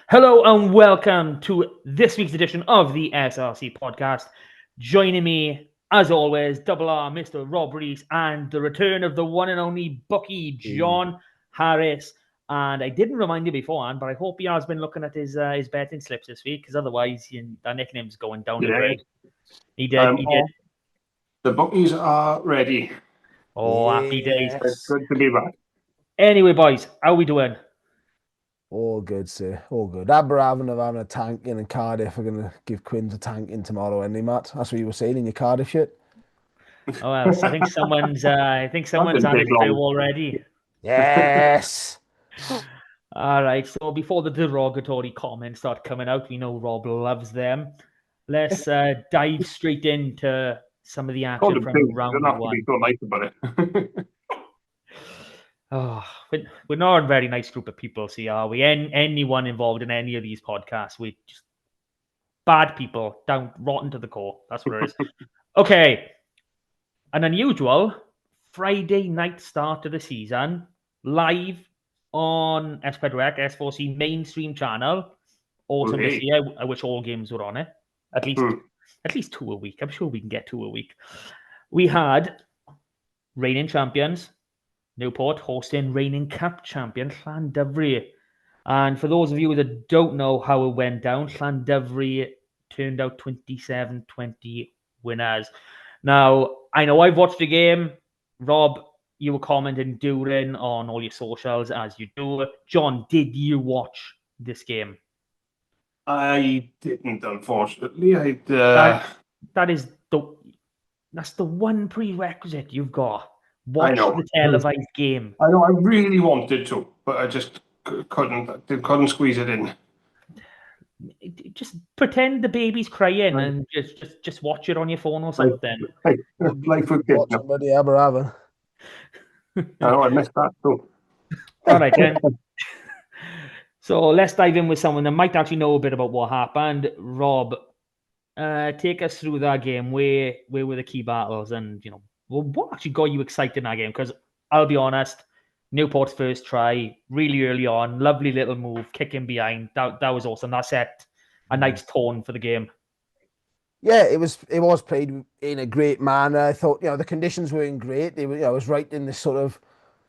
Hello and welcome to this week's edition of the SRC podcast. Joining me, as always, Double R, Mr. Rob Rees, and the return of the one and only Bucky, John Harris. And I didn't remind you beforehand, but I hope he has been looking at his betting slips this week, because otherwise that nickname's going down the drain. He did. The bookies are ready. Oh, happy days. It's good to be back. Anyway, boys, how we doing? All good, sir. All good. Aberravon have having a tank in Cardiff. We're going to give Quins a tank in tomorrow, anyway, Matt. That's what you were saying in your Cardiff shit. Oh, well, I think someone's had it through already. Yes. All right. So before the derogatory comments start coming out, we know Rob loves them. Let's dive straight into some of the action from round one. Don't have to be so nice about it. Oh, we're not a very nice group of people, see, are we? Anyone involved in any of these podcasts, we just bad people, down rotten to the core. That's what it is. Okay. An unusual Friday night start to the season, live on S4C S4C mainstream channel. Awesome to see. I wish all games were on it. At least two a week. I'm sure we can get two a week. We had reigning champions Newport hosting reigning cup champion Llandovery. And for those of you that don't know how it went down, Llandovery turned out 27-20 winners. Now, I know I've watched the game. Rob, you were commenting during on all your socials as you do. John, did you watch this game? I didn't, unfortunately. That's the one prerequisite you've got. Watch the televised game. I know. I really wanted to, but I just couldn't squeeze it in. Just pretend the baby's crying and just watch it on your phone or something. Like for kids. Watch somebody Aberravon. I know. I missed that too. All right, then. So let's dive in with someone that might actually know a bit about what happened. Rob, take us through that game. Where were the key battles, and what actually got you excited in that game? Because I'll be honest, Newport's first try, really early on, lovely little move, kicking behind. That was awesome. That set a nice tone for the game. Yeah, it was played in a great manner. I thought, the conditions weren't great. They were, it was right in this sort of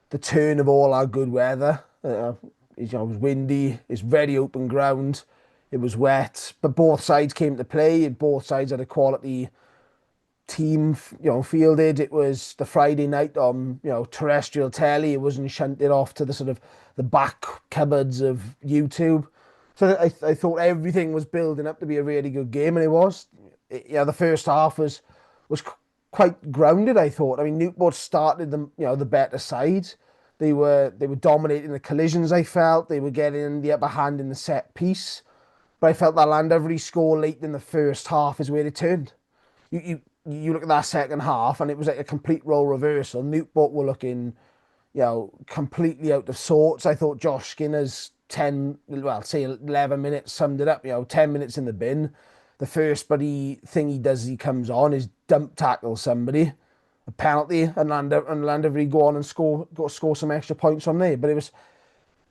the turn of all our good weather. It was windy. It's very open ground. It was wet, but both sides came to play. Both sides had a quality team, fielded. It was the Friday night on, terrestrial telly. It wasn't shunted off to the sort of the back cupboards of YouTube. So I thought everything was building up to be a really good game, and it was. The first half was quite grounded, I thought. I mean, Newport started the better side. They were dominating the collisions, I felt. They were getting the upper hand in the set piece. But I felt that Llandovery score late in the first half is where it turned. You look at that second half, and it was like a complete role reversal. Newport were looking, completely out of sorts. I thought Josh Skinner's 11 minutes summed it up. 10 minutes in the bin. The first thing he does as he comes on is dump tackle somebody, a penalty, and Llandovery go on and score some extra points from there. But it was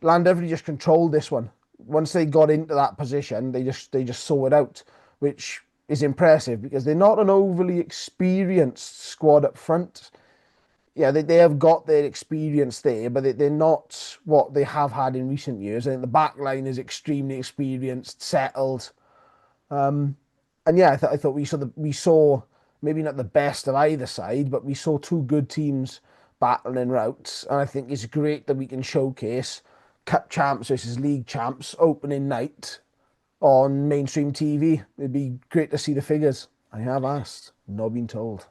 Llandovery just controlled this one. Once they got into that position, they just saw it out, which is impressive because they're not an overly experienced squad up front. Yeah, they have got their experience there, but they're not what they have had in recent years. I think the back line is extremely experienced, settled. And yeah, I thought we saw maybe not the best of either side, but we saw two good teams battling routes. And I think it's great that we can showcase Cup champs versus league champs opening night on mainstream TV. It'd be great to see the figures. I have asked, not been told.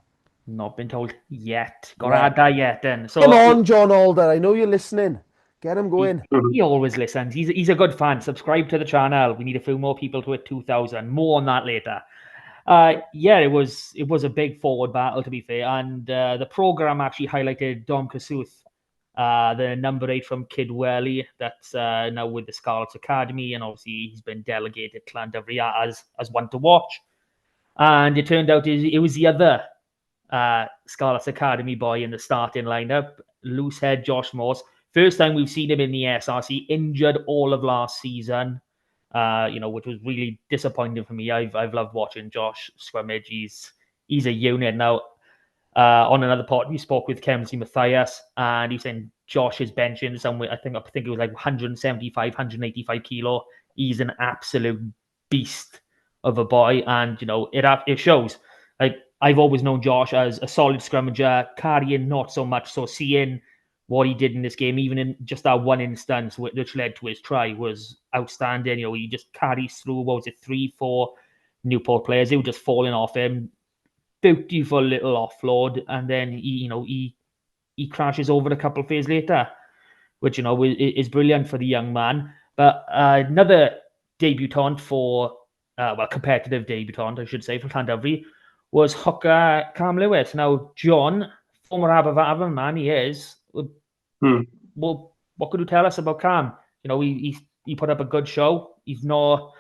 Not been told yet. Got to add that yet then. So, come on, John Alder. I know you're listening. Get him going. He always listens. He's a good fan. Subscribe to the channel. We need a few more people to hit 2,000. More on that later. It was a big forward battle, to be fair. And the program actually highlighted Dom Kasuth, the number 8 from Kidwelly, that's now with the Scarlets Academy, and obviously he's been delegated to Llandovery as one to watch. And it turned out it was the other Scarlets Academy boy in the starting lineup, loosehead Josh Morse. First time we've seen him in the SRC, injured all of last season. which was really disappointing for me. I've loved watching Josh scrimmage. He's a unit now. On another pod, we spoke with Kemsey Matthias, and he was saying Josh is benching somewhere. I think it was like 175, 185 kilo. He's an absolute beast of a boy, and it shows. Like, I've always known Josh as a solid scrummager, carrying not so much. So seeing what he did in this game, even in just that one instance which led to his try, was outstanding. He just carries through. What was it, 3-4 Newport players? They were just falling off him. Beautiful little offload, and then he crashes over a couple of phases later, which is brilliant for the young man. But another debutant competitive debutant, I should say, for Llandovery was hooker Cam Lewis. Now, John, former Aberfan man, he is. Well, what could you tell us about Cam? He put up a good show. He's not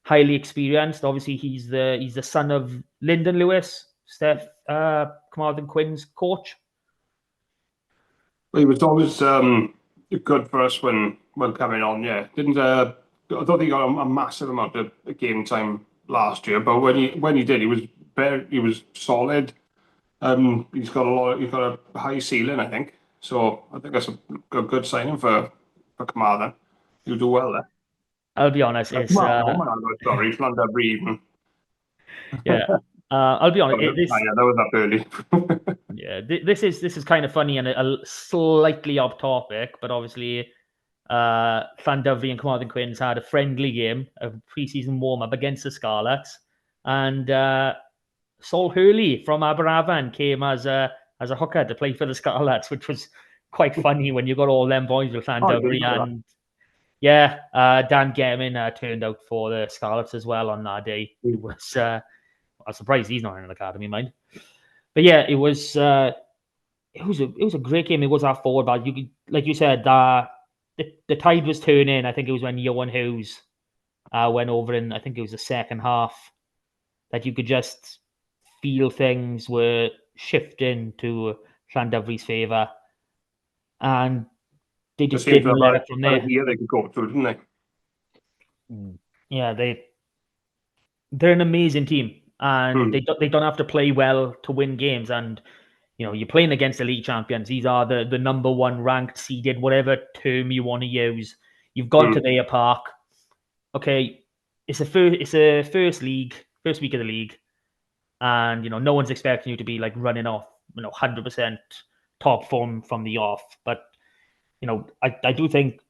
highly experienced. Obviously, he's the son of Lyndon Lewis, Steph Carmarthen Quinn's coach. Well, he was always good for us when coming on. Yeah, I don't think he got a massive amount of game time last year, but when he did, he was solid. He's got a high ceiling, I think. So I think that's a good signing for Carmarthen. You do well there. I'll be honest. It's sorry, Llandovery. Yeah. I'll be honest. That was up early. Yeah, this is kind of funny and a slightly off topic, but obviously, Llandovery and Carmarthen Quins had a friendly game, a pre-season warm-up against the Scarlets, and Saul Hurley from Aberfan came as a hooker to play for the Scarlets, which was quite funny when you got all them boys with Llandovery. And yeah, Dan Gemin turned out for the Scarlets as well on that day. It was I'm surprised he's not in an academy, mind. But yeah, it was a great game. It was our forward, but like you said, the tide was turning. I think it was when Johan Hughes went over in, I think it was the second half, that you could just feel things were shifting to Llandovery's favour, and they just didn't let it from there. They could go through, didn't they? Yeah, they're an amazing team, and they don't have to play well to win games. And you're playing against elite champions. These are the number one ranked, seeded, whatever term you want to use. You've gone to their park. Okay, it's a first week of the league, and no one's expecting you to be like running off 100% top form from the off. But I do think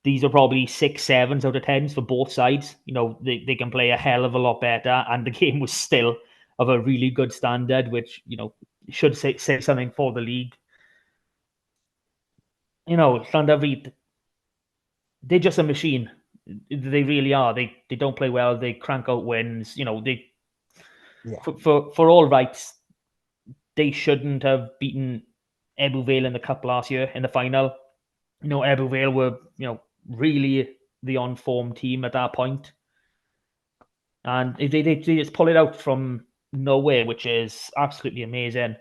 these are probably 6, 7s out of 10s for both sides. They can play a hell of a lot better, and the game was still of a really good standard, which should say something for the league. Llandovery, they're just a machine. They really are. They don't play well. They crank out wins. For all rights, they shouldn't have beaten Ebbw Vale in the cup last year in the final. Ebbw Vale were really the on-form team at that point. And they just pull it out from nowhere, which is absolutely amazing.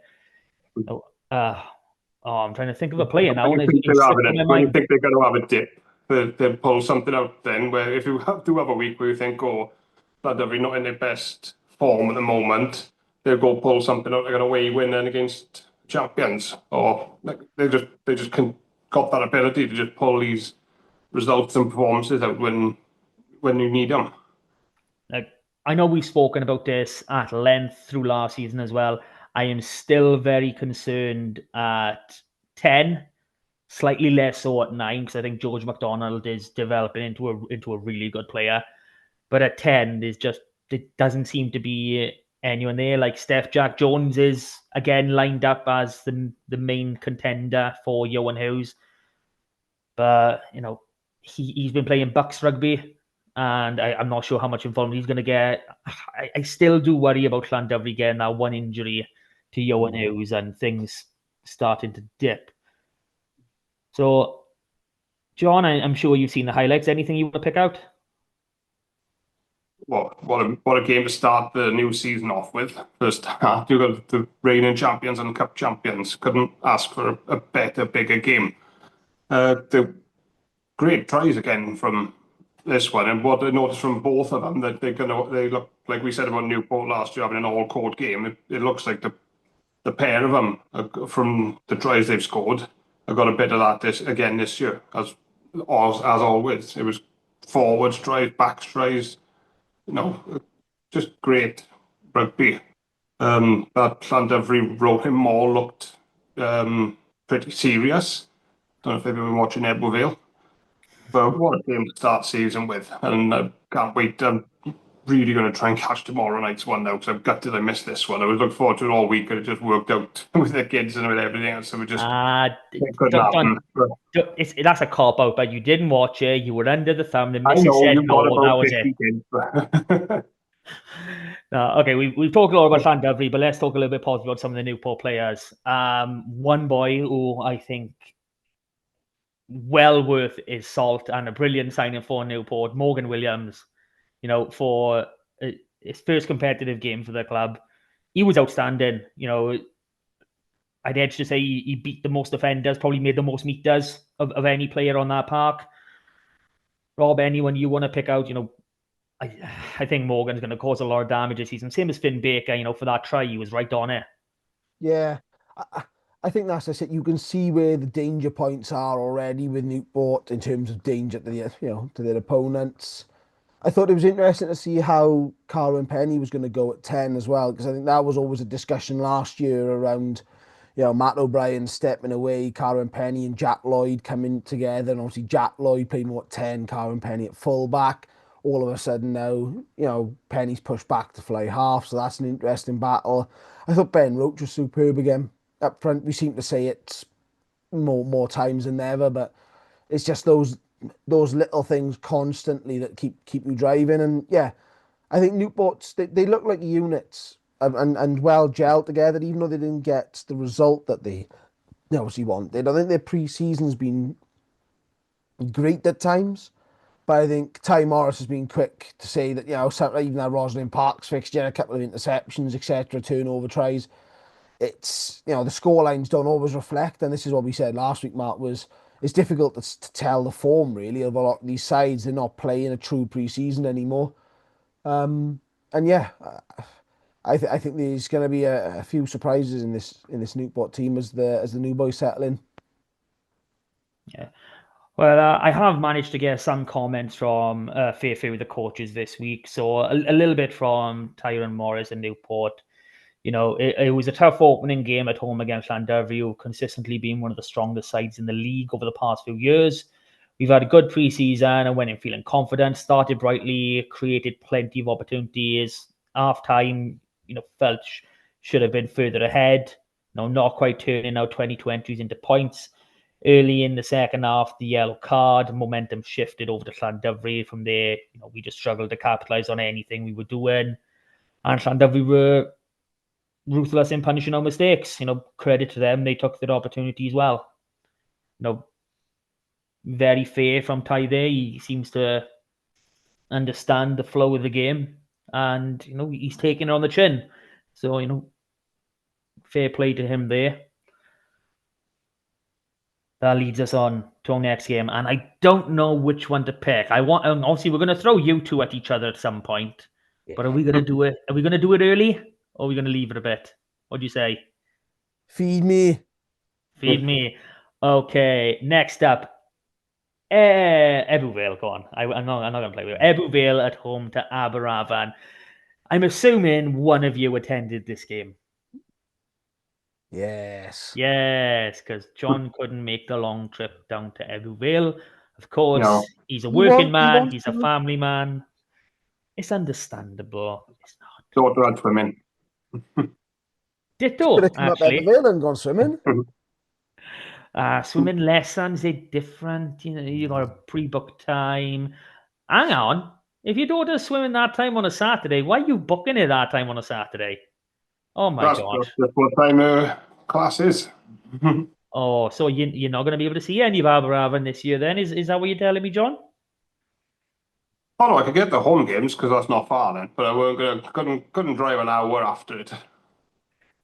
I'm trying to think of a player now. When you think they're going to have a dip, they'll pull something out then, where if you have a week where you think, Llandovery not in their best form at the moment, they'll go pull something out like an away win then against champions. Or they just got that ability to just pull these results and performances out when you need them. I know we've spoken about this at length through last season as well. I am still very concerned at 10, slightly less so at 9, because I think George McDonald is developing into a really good player. But at 10, it doesn't seem to be anyone there. Like Steph Jack Jones is again lined up as the main contender for Johan Hughes. But he's been playing Bucks rugby, and I'm not sure how much involvement he's going to get. I still do worry about Llandovery getting that one injury to Johan Hughes and things starting to dip. So, John, I'm sure you've seen the highlights. Anything you want to pick out? What a game to start the new season off with. First half, you got the reigning champions and cup champions. Couldn't ask for a better, bigger game. The great tries again from this one, and what I noticed from both of them, that they look like we said about Newport last year having an all-court game. It looks like the pair of them from the tries they've scored have got a bit of that this year, as always. It was forwards tries, backs tries, just great rugby. That Llandovery Rohim Mall looked pretty serious. Don't know if they've been watching Edward Vale. But what a game to start season with, and I can't wait. I'm really going to try and catch tomorrow night's one now, because I'm gutted I missed this one. I was looking forward to it all week, and it just worked out with the kids and with everything else. So it couldn't happen. That's a cop out, but you didn't watch it. You were under the thumb. The I missus know said you've got no. That about was 50 it. kids. But Okay, we've talked a lot about Llandovery, but let's talk a little bit positive about some of the Newport players. One boy who I think well worth his salt and a brilliant signing for Newport, Morgan Williams, for his first competitive game for the club. He was outstanding. I'd edge to say he beat the most defenders, probably made the most meters of any player on that park. Rob, anyone you want to pick out, I think Morgan's going to cause a lot of damage this season. Same as Finn Baker, for that try, he was right on it. Yeah, I think that's it. You can see where the danger points are already with Newport in terms of danger to to their opponents. I thought it was interesting to see how Carwyn Penny was going to go at 10 as well, because I think that was always a discussion last year around, Matt O'Brien stepping away, Carwyn Penny and Jack Lloyd coming together, and obviously Jack Lloyd playing at 10, Carwyn Penny at full-back. All of a sudden now, Penny's pushed back to fly half, so that's an interesting battle. I thought Ben Roach was superb again. Up front, we seem to say it more times than ever, but it's just those little things constantly that keep you driving. And yeah, I think Newport's they look like units and well gelled together, even though they didn't get the result that they obviously wanted. I think their pre-season's been great at times, but I think Ty Morris has been quick to say that even that Rosalind Parks fixture, a couple of interceptions, etc., turnover tries. It's the scorelines don't always reflect, and this is what we said last week, Mark, was it's difficult to tell the form really of a lot of these sides. They're not playing a true pre-season anymore. And yeah, I think there's going to be a few surprises in this Newport team as the new boys settle in. Yeah. Well, I have managed to get some comments from fair with the coaches this week. So a little bit from Tyrone Morris and Newport. It was a tough opening game at home against Llandovery, who consistently been one of the strongest sides in the league over the past few years. We've had a good pre-season and went in feeling confident, started brightly, created plenty of opportunities. Half-time, felt should have been further ahead. Not quite turning out 2020s into points. Early in the second half, the yellow card, momentum shifted over to Llandovery. From there, we just struggled to capitalise on anything we were doing. And Llandovery were ruthless in punishing our mistakes. Credit to them, they took their opportunities well. Very fair from Ty there. He seems to understand the flow of the game, and he's taking it on the chin. So fair play to him there. That leads us on to our next game, and I don't know which one to pick. Obviously we're going to throw you two at each other at some point, but are we going to do it? Are we going to do it early, or are we going to leave it a bit? What do you say? Feed me. Feed me. Okay, next up. Ebbw Vale, go on. I'm not going to play with it. Ebbw Vale at home to Aberafan. I'm assuming one of you attended this game. Yes. Yes, because John couldn't make the long trip down to Ebbw Vale. Of course, he's a working man. He's a family man. It's understandable. It's not. Daughter had swimming. Ditto, Could have come actually. up Ebbw Vale and gone swimming. Swimming lessons are different. You got a pre-booked time. Hang on. If your daughter's swimming that time on a Saturday, why are you booking it that time on a Saturday? Oh my God. That's what time class is. Oh, so you're not going to be able to see any of Aberafan this year then? Is that what you're telling me, John? Oh no, I could get the home games because that's not far then, but couldn't drive an hour after it.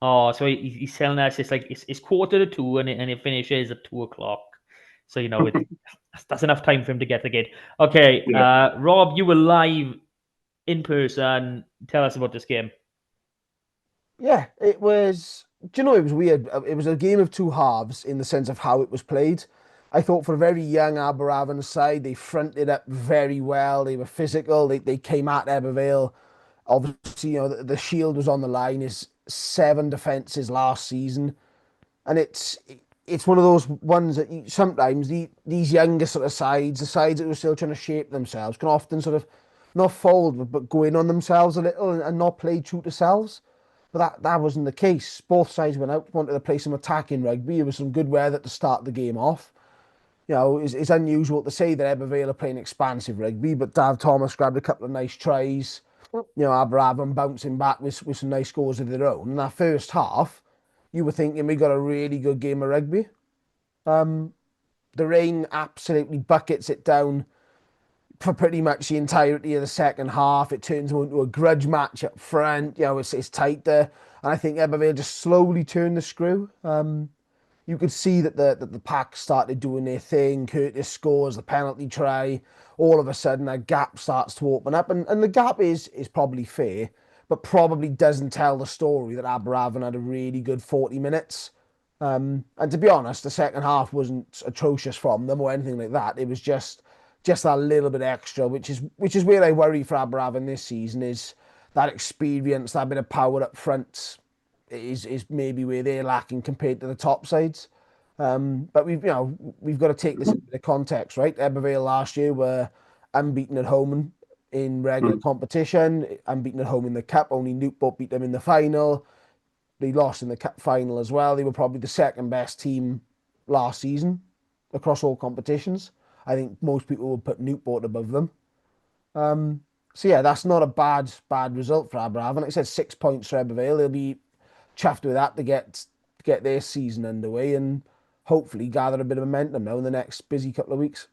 Oh, so he's telling us it's 1:45 and it finishes at 2:00. So, that's enough time for him to get the gig. Okay, Yeah. Rob, you were live in person. Tell us about this game. Yeah, it was. Do you know, it was weird. It was a game of two halves in the sense of how it was played. I thought for a very young Aberravon side, they fronted up very well. They were physical. They came at Ebervale. Obviously, the shield was on the line. Is 7 defenses last season, and it's one of those ones that sometimes these younger sort of sides, the sides that were still trying to shape themselves, can often sort of not fold but go in on themselves a little and not play true to selves. But that wasn't the case. Both sides went out, wanted to play some attacking rugby. There was some good weather to start the game off. It's unusual to say that Ebervale are playing expansive rugby, but Dav Thomas grabbed a couple of nice tries. Aberravon bouncing back with some nice scores of their own. In that first half, you were thinking we got a really good game of rugby. The rain absolutely buckets it down for pretty much the entirety of the second half. It turns into a grudge match up front. It's tight there. And I think Ebervale just slowly turned the screw. You could see that the pack started doing their thing. Curtis scores the penalty try. All of a sudden, a gap starts to open up. And the gap is probably fair, but probably doesn't tell the story that Aberravon had a really good 40 minutes. And to be honest, the second half wasn't atrocious from them or anything like that. It was just that little bit extra, which is where I worry for Aberravon this season, is that experience, that bit of power up front is maybe where they're lacking compared to the top sides. But we've got to take this into context, right? Ebervale last year were unbeaten at home in regular competition, unbeaten at home in the cup. Only Newport beat them in the final. They lost in the cup final as well. They were probably the second best team last season across all competitions. I think most people would put Newport above them. So yeah, that's not a bad result for Aberravon. Like I said, 6 points for Ebervale. They'll be chuffed with that to get their season underway and hopefully gather a bit of momentum now in the next busy couple of weeks.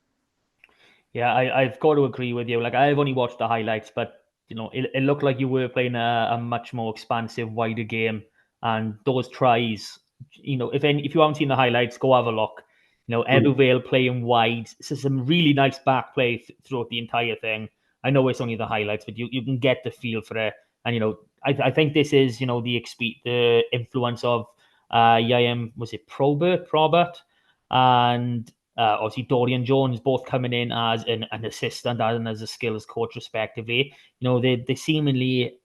Yeah, I've got to agree with you. Like, I've only watched the highlights, but it looked like you were playing a much more expansive, wider game. And those tries, if you haven't seen the highlights, go have a look. Ebervale playing wide. This is some really nice back play throughout the entire thing. I know it's only the highlights, but you can get the feel for it. And I think this is the influence of was it Probert, and obviously Dorian Jones, both coming in as an assistant and as a skills coach respectively. They seemingly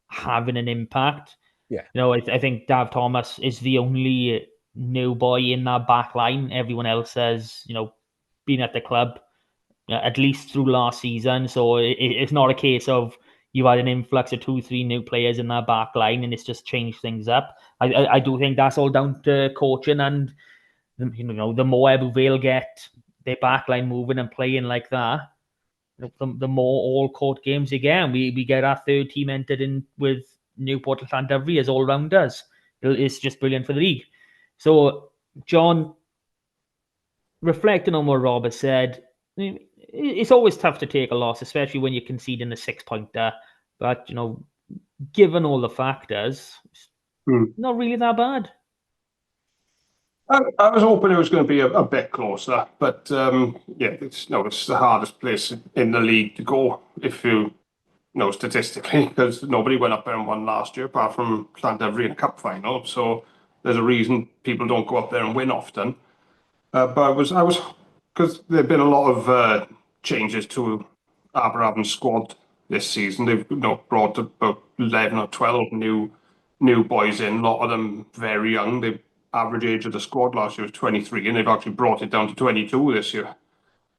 having an impact. Yeah. I think Dav Thomas is the only new boy in that back line. Everyone else has, been at the club at least through last season. So it's not a case of you had an influx of 2-3 new players in that back line and it's just changed things up. I do think that's all down to coaching, and the more Ebervale get their backline moving and playing like that, the more all court games you get. And we get our third team entered in with Newport and Llandovery as all rounders. It's just brilliant for the league. So, John, reflecting on what Rob has said, it's always tough to take a loss, especially when you're conceding a 6-pointer. But, given all the factors, it's not really that bad. I was hoping it was going to be a bit closer, but it's the hardest place in the league to go if you know statistically, because nobody went up there and won last year apart from Llandovery in a cup final. So there's a reason people don't go up there and win often. But I was because there've been a lot of changes to Aberravon's squad this season. They've brought about 11 or 12 new boys in. A lot of them very young. The average age of the squad last year was 23, and they've actually brought it down to 22 this year.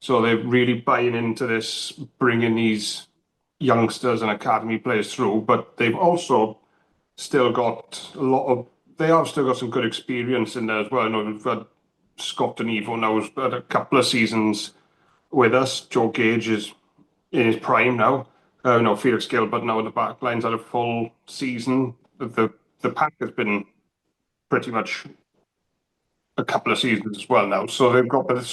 So they're really buying into this, bringing these youngsters and academy players through. But they've also still got they have still got some good experience in there as well. We've had Scott and Evo now has had a couple of seasons with us. Joe Gage is in his prime now. Felix Gilbert now in the back line's had a full season. The pack has been pretty much a couple of seasons as well now. So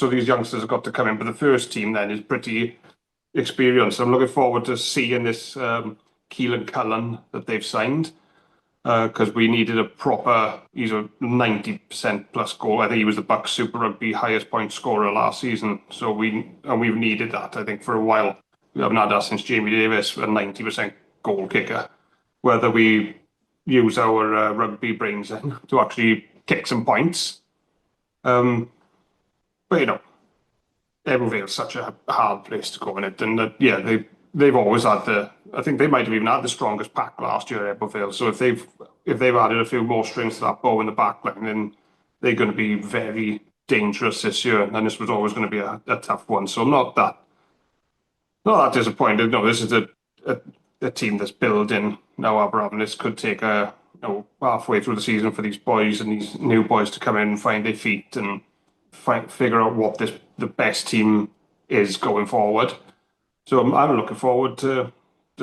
these youngsters have got to come in. But the first team then is pretty experienced. I'm looking forward to seeing this Keelan Cullen that they've signed. because we needed a proper, he's a 90% plus goal. I think he was the Bucks Super Rugby highest point scorer last season. So we've needed that, I think, for a while. We haven't had that since Jamie Davis, a 90% goal kicker. Whether we use our rugby brains then to actually kick some points. But Ebervale's such a hard place to go in it, and they've always had I think they might have even had the strongest pack last year, Ebervale. So if they've added a few more strings to that bow in the back line, then they're going to be very dangerous this year. And this was always going to be a tough one. So I'm not that disappointed. No, this is a team that's building now. Aberravon, this could take halfway through the season for these boys and these new boys to come in and find their feet and figure out what the best team is going forward. So I'm looking forward to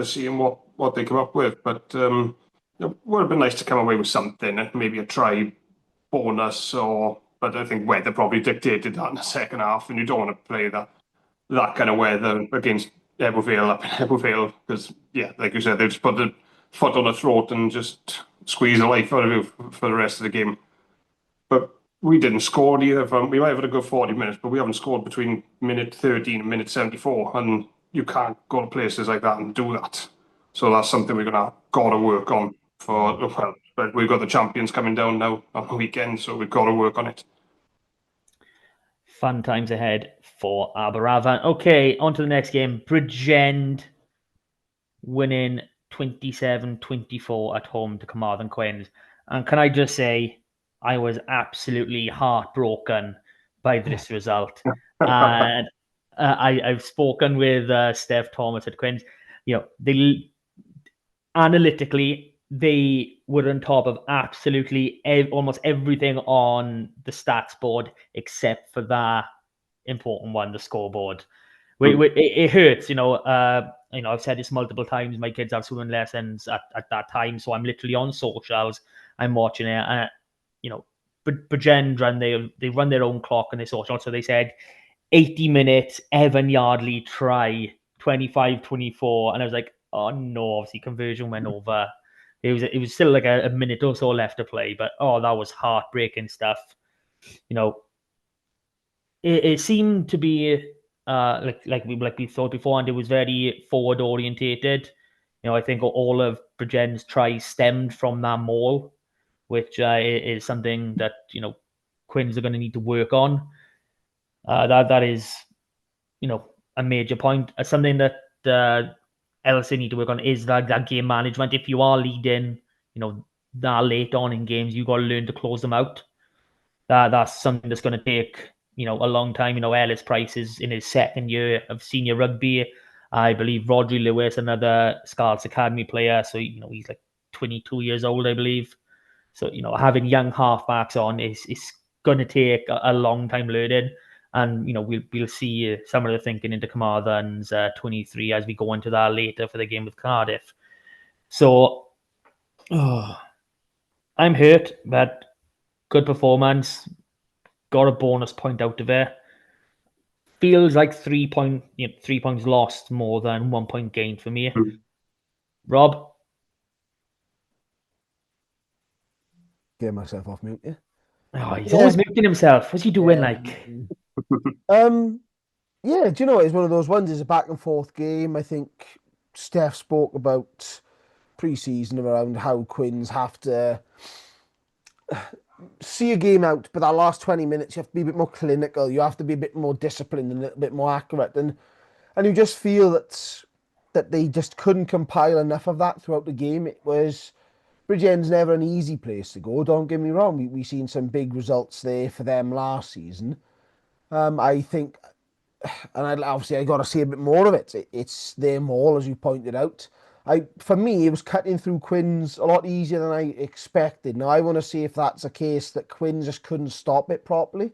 seeing what they come up with. But it would have been nice to come away with something, maybe a try bonus, but I think weather probably dictated that in the second half, and you don't want to play that kind of weather against Ebervale up in Ebervale because, like you said, they just put the foot on the throat and just squeeze the life out of you for the rest of the game. But we didn't score either. We might have had a good 40 minutes, but we haven't scored between minute 13 and minute 74, and you can't go to places like that and do that. So that's something we're got to work on but we've got the champions coming down now on the weekend, so we've got to work on it. Fun times ahead for Aberravon. Okay, on to the next game. Bridgend winning 27-24 at home to Carmarthen Quins. And can I just say, I was absolutely heartbroken by this result. And I've spoken with Steph Thomas at Quins. They analytically, they were on top of absolutely almost everything on the stats board except for that important one, the scoreboard. It hurts, I've said this multiple times. My kids have swimming lessons at that time, so I'm literally on socials. I'm watching it, and Bridgend they run their own clock on their social. So they said 80 minutes, Evan Yardley try 25-24, and I was like, oh no! Obviously, conversion went over. It was still like a minute or so left to play, but that was heartbreaking stuff. It seemed to be like we thought before, and it was very forward orientated. I think all of Bridgend's tries stemmed from that maul, which is something that Quins are going to need to work on. That is a major point. Something that LSA need to work on is that game management. If you are leading, that late on in games, you got to learn to close them out. That's something that's going to take a long time. Ellis Price is in his second year of senior rugby. I believe Rodri Lewis, another Scarlets Academy player, so he's like 22 years old, I believe. So having young halfbacks on is going to take a long time learning, and we'll see some of the thinking into Carmarthen's 23 as we go into that later for the game with Cardiff. So I'm hurt, but good performance. Got a bonus point out of it. Feels like 3 points lost more than 1 point gained for me. Rob? Get myself off mute, yeah. Oh, he's always muting himself. What's he doing like? Yeah, do you know, it's one of those ones, it's a back and forth game. I think Steph spoke about pre-season around how Quins have to see a game out, but that last 20 minutes, you have to be a bit more clinical. You have to be a bit more disciplined and a little bit more accurate. And you just feel that they just couldn't compile enough of that throughout the game. It was... Bridgend's never an easy place to go, don't get me wrong. We've seen some big results there for them last season. I think, and I got to see a bit more of it. It's their maul, as you pointed out. For me, it was cutting through Quins a lot easier than I expected. Now, I want to see if that's a case that Quins just couldn't stop it properly,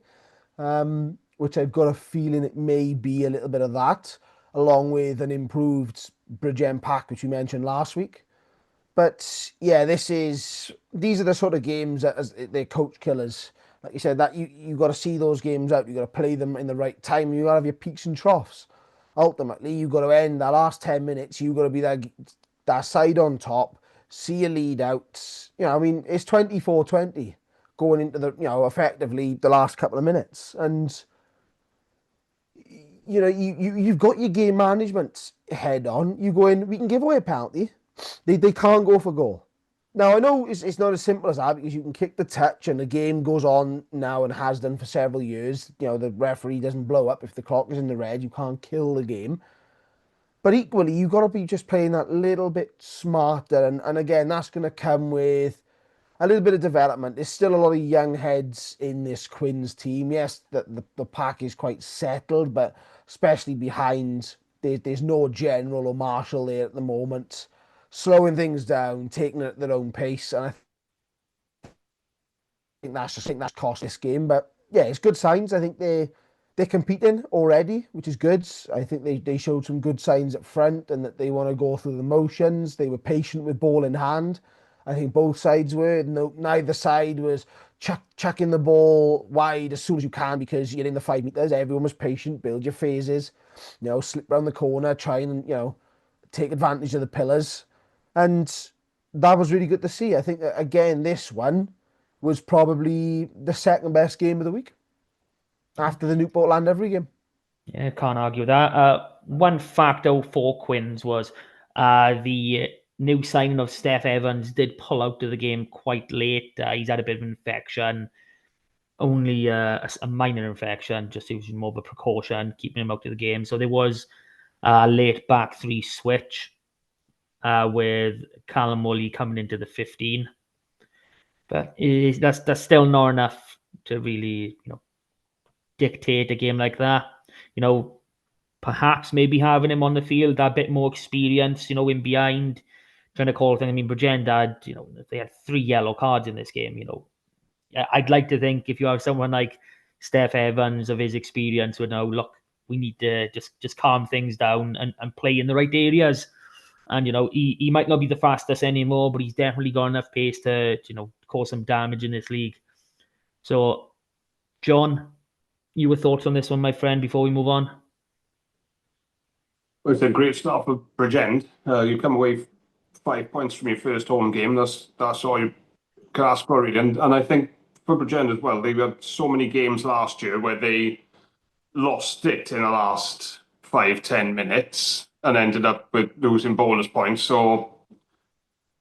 which I've got a feeling it may be a little bit of that, along with an improved Bridgend pack, which you mentioned last week. But yeah, these are the sort of games that they're coach killers. Like you said, that you got to see those games out. You got to play them in the right time. You got to have your peaks and troughs. Ultimately, you got to end that last 10 minutes. You got to be that side on top see a lead out. You know, I mean, it's 24-20 going into the, you know, effectively the last couple of minutes. And, you know, you've got your game management head on. You go in, we can give away a penalty. They can't go for goal. Now, I know it's not as simple as that because you can kick the touch and the game goes on now and has done for several years. You know, the referee doesn't blow up if the clock is in the red. You can't kill the game. But equally, you've got to be just playing that little bit smarter. And again, that's going to come with a little bit of development. There's still a lot of young heads in this Quins team. Yes, the pack is quite settled, but especially behind, there's no general or marshal there at the moment. Slowing things down, taking it at their own pace. And I think that's cost this game. But yeah, it's good signs. I think they're competing already, which is good. I think they showed some good signs up front and that they want to go through the motions. They were patient with ball in hand. I think both sides were. No, neither side was chucking the ball wide as soon as you can because you're in the 5 meters. Everyone was patient, build your phases, you know, slip around the corner, try and, you know, take advantage of the pillars. And that was really good to see. I think that, again, this one was probably the second best game of the week after the Newport Land every game. Yeah, can't argue with that. One factor for Quins was the new signing of Steph Evans did pull out of the game quite late. He's had a bit of an infection, only a minor infection, just using more of a precaution, keeping him out of the game. So there was a late back three switch with Callum Woolley coming into the 15. But that's still not enough to really, dictate a game like that. Perhaps maybe having him on the field, a bit more experience, in behind, trying to call things. I mean, Bridgend had, they had 3 yellow cards in this game. I'd like to think if you have someone like Steph Evans of his experience would know, look, we need to just calm things down and play in the right areas. And, he might not be the fastest anymore, but he's definitely got enough pace to cause some damage in this league. So, John, your thoughts on this one, my friend, before we move on? Well, it's a great start for Bridgend. You come away 5 points from your first home game. That's all you can ask for, really. And I think for Bridgend as well, they had so many games last year where they lost it in the last 5-10 minutes and ended up with losing bonus points. So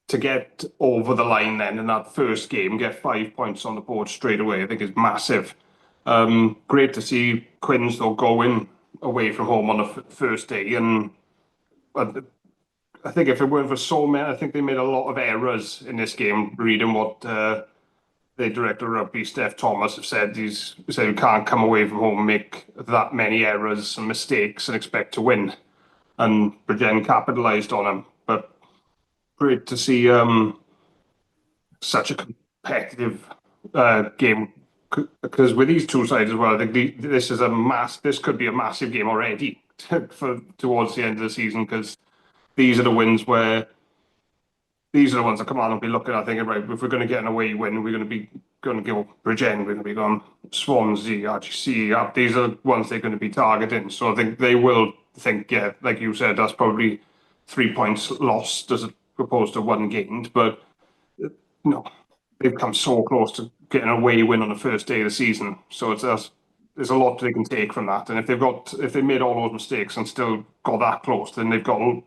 to get over the line then in that first game, get 5 points on the board straight away, I think is massive. Great to see Quins though going away from home on the first day, and I think if it weren't for so many, I think they made a lot of errors in this game. Reading what the director of rugby, Steph Thomas, have said, he said you can't come away from home and make that many errors and mistakes and expect to win. And Bridgend capitalised on them. But great to see such a competitive game, because with these two sides as well, I think this could be a massive game already for towards the end of the season, because these are the wins where these are the ones that come on and be looking at thinking, right, if we're going to get an away win, we're going to go Bridgend, we're going to be going Swansea, RGC. These are the ones they're going to be targeting. So I think they will think, yeah, like you said, that's probably 3 points lost as opposed to 1 gained. But no, they've come so close to getting an away win on the first day of the season. So there's a lot they can take from that. And if they made all those mistakes and still got that close, then they've got a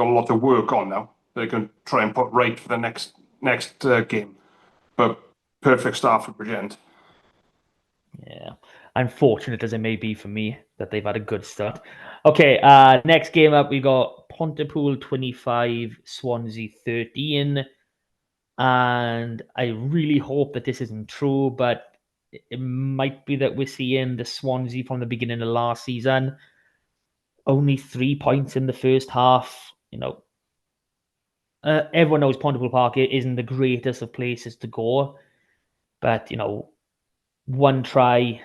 lot to work on now. They can try and put right for the next game. But perfect start for Bridgend. Yeah, unfortunate as it may be for me that they've had a good start. Okay, next game up, we got Pontypool 25, Swansea 13. And I really hope that this isn't true, but it might be that we're seeing the Swansea from the beginning of last season. Only 3 points in the first half. Everyone knows Pontypool Park isn't the greatest of places to go, but 1 try,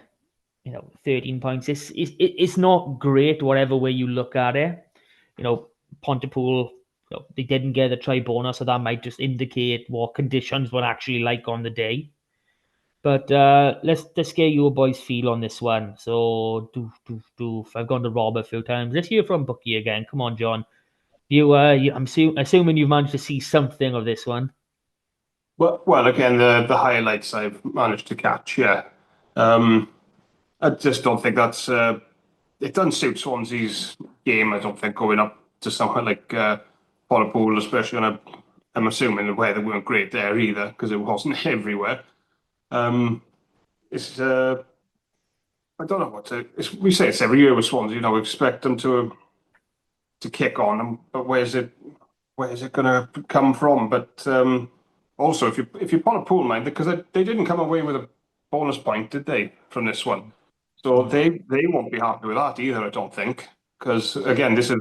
13 points. It's not great, whatever way you look at it. Pontypool, they didn't get a try bonus, so that might just indicate what conditions were actually like on the day. But let's get your boys' feel on this one. So, I've gone to Rob a few times. Let's hear from Bookie again. Come on, John. I'm assuming you've managed to see something of this one. Well, again, the highlights I've managed to catch. Yeah, I just don't think that's it doesn't suit Swansea's game. I don't think going up to somewhere like Pontypool, especially on a. I'm assuming the weather weren't great there either because it wasn't everywhere. It's I don't know what to. We say it's every year with Swansea. We expect them to kick on, but where's it going to come from? But also, if you put a pool mind, because they didn't come away with a bonus point, did they, from this one? So they won't be happy with that either, I don't think. Because again, this is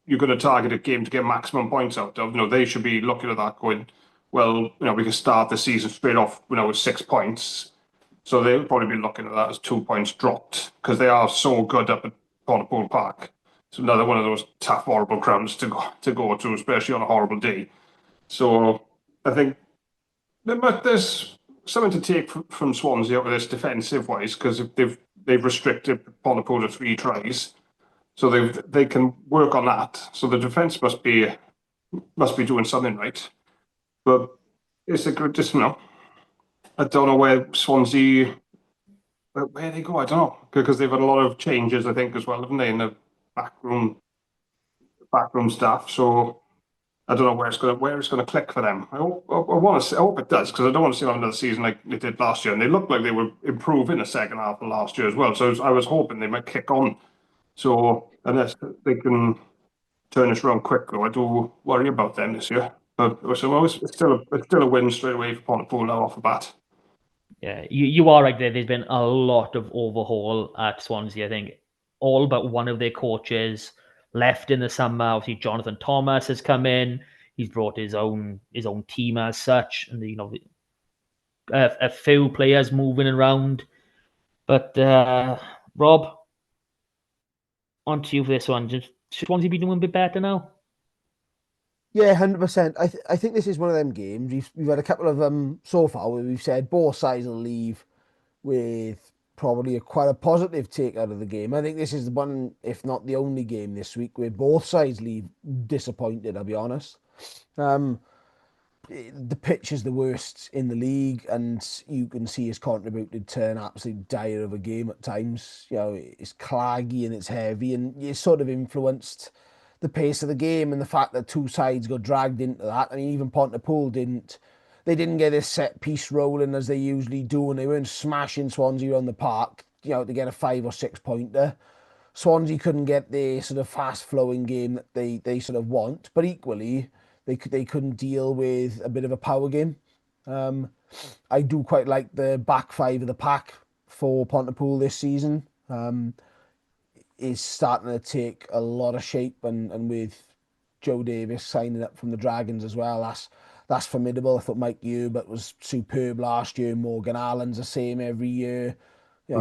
you're going to target a game to get maximum points out of. They should be looking at that going, well, we can start the season straight off, with 6 points. So they'll probably be looking at that as 2 points dropped because they are so good up at Pontypool Park. It's another one of those tough, horrible grounds to go to, especially on a horrible day. So I think there's something to take from Swansea out of this defensive wise because they've restricted Pontypool to 3 tries, so they can work on that. So the defence must be doing something right. But it's a good, I don't know where Swansea. Where they go, I don't know, because they've had a lot of changes, I think, as well, haven't they, in the backroom staff. So I don't know where it's gonna click for them. I hope it does, because I don't want to see them another season like they did last year. And they looked like they were improving the second half of last year as well. So I was hoping they might kick on. So unless they can turn this around quick, though, I do worry about them this year. But so it's still a win straight away for Pontypool now off the bat. Yeah, you are right there. There's been a lot of overhaul at Swansea. I think all but one of their coaches left in the summer. Obviously, Jonathan Thomas has come in. He's brought his own team as such, and a few players moving around. But Rob, on to you for this one. Should Swansea be doing a bit better now? Yeah, 100%. I think this is one of them games. We've had a couple of so far where we've said both sides will leave with probably quite a positive take out of the game. I think this is the one, if not the only game this week, where both sides leave disappointed, I'll be honest. The pitch is the worst in the league, and you can see it's contributed to an absolute dire of a game at times. It's claggy and it's heavy, and it's sort of influenced the pace of the game and the fact that two sides got dragged into that. I mean, even Pontypool didn't get this set piece rolling as they usually do, and they weren't smashing Swansea around the park, to get a 5 or 6 pointer. Swansea couldn't get the sort of fast flowing game that they sort of want, but equally they couldn't deal with a bit of a power game. I do quite like the back 5 of the pack for Pontypool this season. Is starting to take a lot of shape, and with Joe Davis signing up from the Dragons as well, that's formidable. I thought Mike Hubert was superb last year. Morgan Allen's the same every year.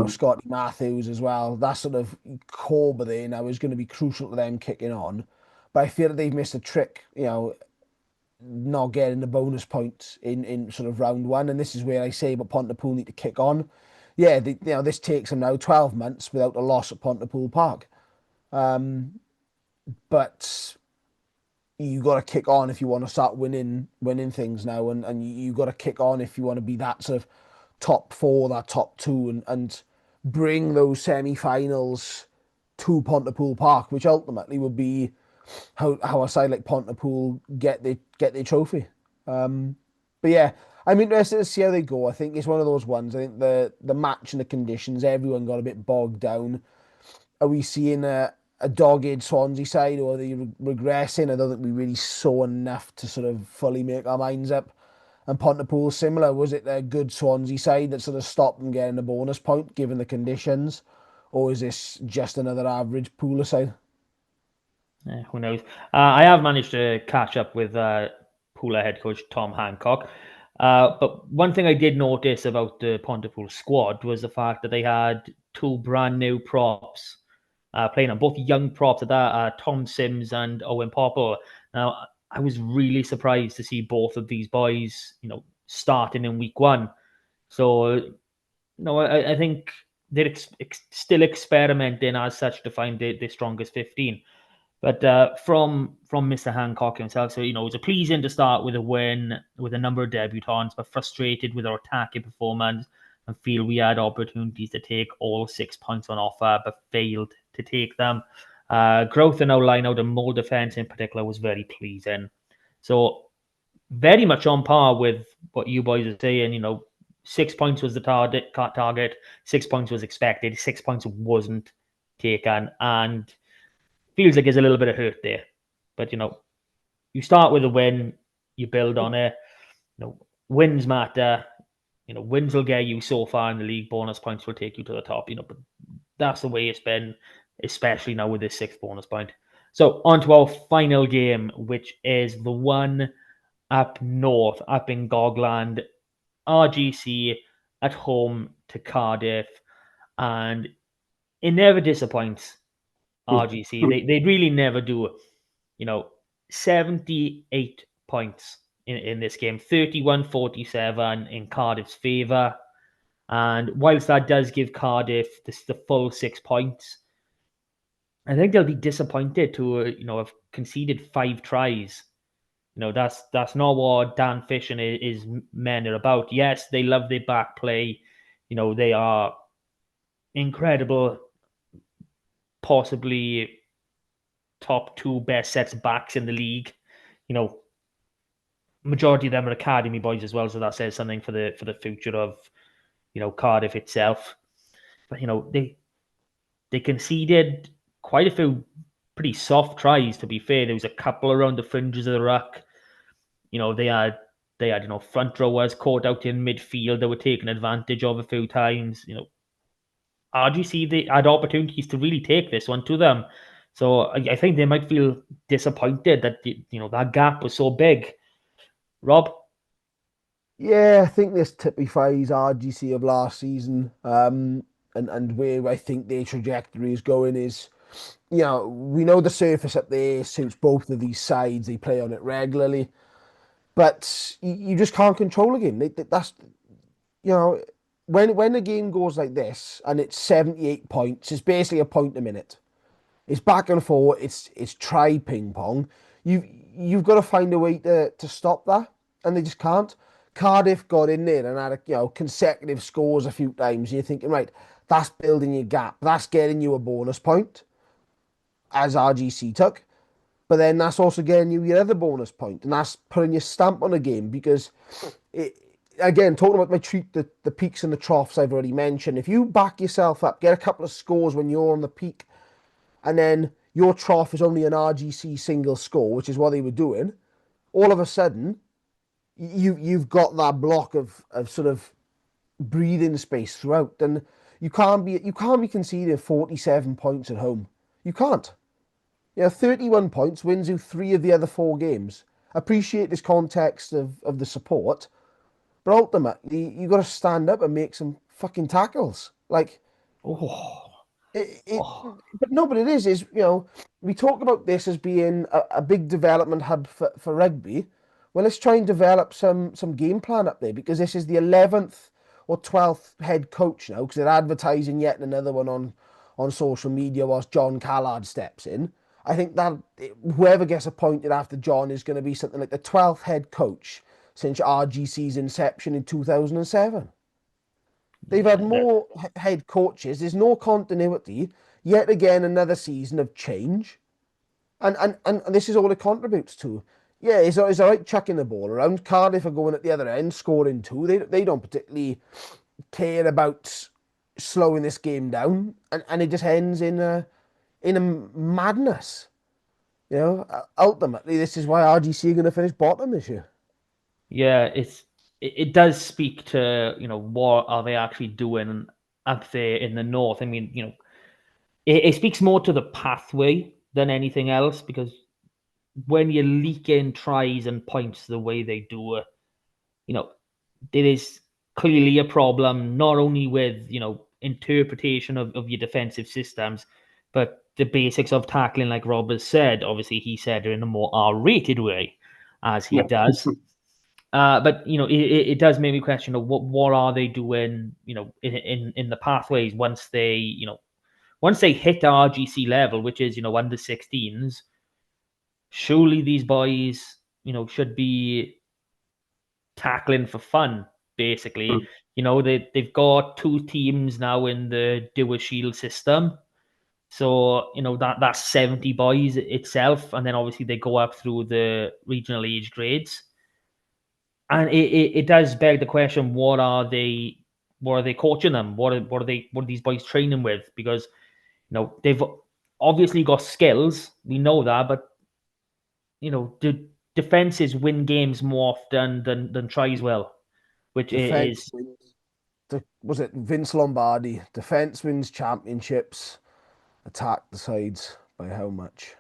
Scotty Matthews as well. That sort of core there now is going to be crucial to them kicking on. But I feel that they've missed a trick, not getting the bonus points in sort of round 1. And this is where I say, but Pontypool need to kick on. Yeah, this takes them now 12 months without a loss at Pontypool Park. But you got to kick on if you want to start winning things now, and you got to kick on if you want to be that sort of top 4, that top 2, and bring those semi-finals to Pontypool Park, which ultimately would be how a side like Pontypool get their trophy. But yeah, I'm interested to see how they go. I think it's one of those ones. I think the match and the conditions, everyone got a bit bogged down. Are we seeing a dogged Swansea side, or are they regressing? I don't think we really saw enough to sort of fully make our minds up. And Pontypool, similar. Was it a good Swansea side that sort of stopped them getting a bonus point given the conditions? Or is this just another average Pooler side? Yeah, who knows? I have managed to catch up with Pooler head coach Tom Hancock. But one thing I did notice about the Pontypool squad was the fact that they had 2 brand new props playing on, both young props at that, Tom Sims and Owen Popple. Now, I was really surprised to see both of these boys, starting in week 1. So, I think they're still experimenting as such to find their strongest 15. But from Mr. Hancock himself, so it was a pleasing to start with a win with a number of debutants, but frustrated with our attacking performance and feel we had opportunities to take all 6 points on offer, but failed to take them. Growth in our line out and more defence in particular was very pleasing. So very much on par with what you boys are saying. 6 points was the target. 6 points was expected. 6 points wasn't taken, and feels like there's a little bit of hurt there. But you start with a win, you build on it. Wins matter. Wins will get you so far in the league. Bonus points will take you to the top. But that's the way it's been, especially now with this 6th bonus point. So on to our final game, which is the one up north, up in Gogland, RGC at home to Cardiff, and it never disappoints. RGC, they really never do. 78 points in this game, 31-47 in Cardiff's favour. And whilst that does give Cardiff the full 6 points, I think they'll be disappointed to have conceded 5 tries. That's not what Dan Fish and his men are about. Yes, they love their back play. They are incredible, possibly top 2 best sets of backs in the league. Majority of them are academy boys as well, so that says something for the future of Cardiff itself. But they conceded quite a few pretty soft tries, to be fair. There was a couple around the fringes of the ruck. They had front rowers caught out in midfield that were taken advantage of a few times. RGC, they had opportunities to really take this one to them. So I think they might feel disappointed that that gap was so big. Rob? Yeah, I think this typifies RGC of last season. And where I think their trajectory is going is, we know the surface up there suits both of these sides. They play on it regularly, but you just can't control a game. That's when a game goes like this and it's 78 points, it's basically a point a minute. It's back and forth. It's try ping pong. You've got to find a way to stop that, and they just can't. Cardiff got in there and had consecutive scores a few times. And you're thinking, right, that's building your gap. That's getting you a bonus point, as RGC took. But then that's also getting you your other bonus point, and that's putting your stamp on a game because, again, talking about the peaks and the troughs I've already mentioned. If you back yourself up, get a couple of scores when you're on the peak, and then your trough is only an RGC single score, which is what they were doing, all of a sudden, you've got that block of sort of breathing space throughout, and you can't be conceding 47 points at home. You can't. 31 points wins you 3 of the other 4 games. Appreciate this context of the support, but ultimately you got to stand up and make some fucking tackles. Like, but it is we talk about this as being a big development hub for rugby. Well, let's try and develop some game plan up there, because this is the 11th or 12th head coach now, because they're advertising yet another one on social media whilst John Callard steps in. I think that whoever gets appointed after John is going to be something like the 12th head coach since RGC's inception in 2007. They've had more head coaches. There's no continuity. Yet again, another season of change. And this is all it contributes to. Yeah, it's all right chucking the ball around. Cardiff are going at the other end, scoring 2. They don't particularly care about slowing this game down. And it just ends in a madness. Ultimately, this is why RGC are going to finish bottom this year. Yeah, it does speak to what are they actually doing up there in the north. I mean, it speaks more to the pathway than anything else, because when you leak in tries and points the way they do, there is clearly a problem not only with interpretation of your defensive systems, but the basics of tackling, like Rob has said. Obviously, he said it in a more R-rated way, as he does. But it does make me question what are they doing in the pathways once they hit the RGC level, which is under 16s. surely these boys, should be tackling for fun, basically. They've got 2 teams now in the Do a Shield system. So, that's 70 boys itself. And then obviously they go up through the regional age grades. And it does beg the question, what are they coaching them? What are these boys training with? Because, they've obviously got skills. We know that, but defenses win games more often than tries will, which Defense is wins. Was it Vince Lombardi? Defense wins championships. Attack decides by how much.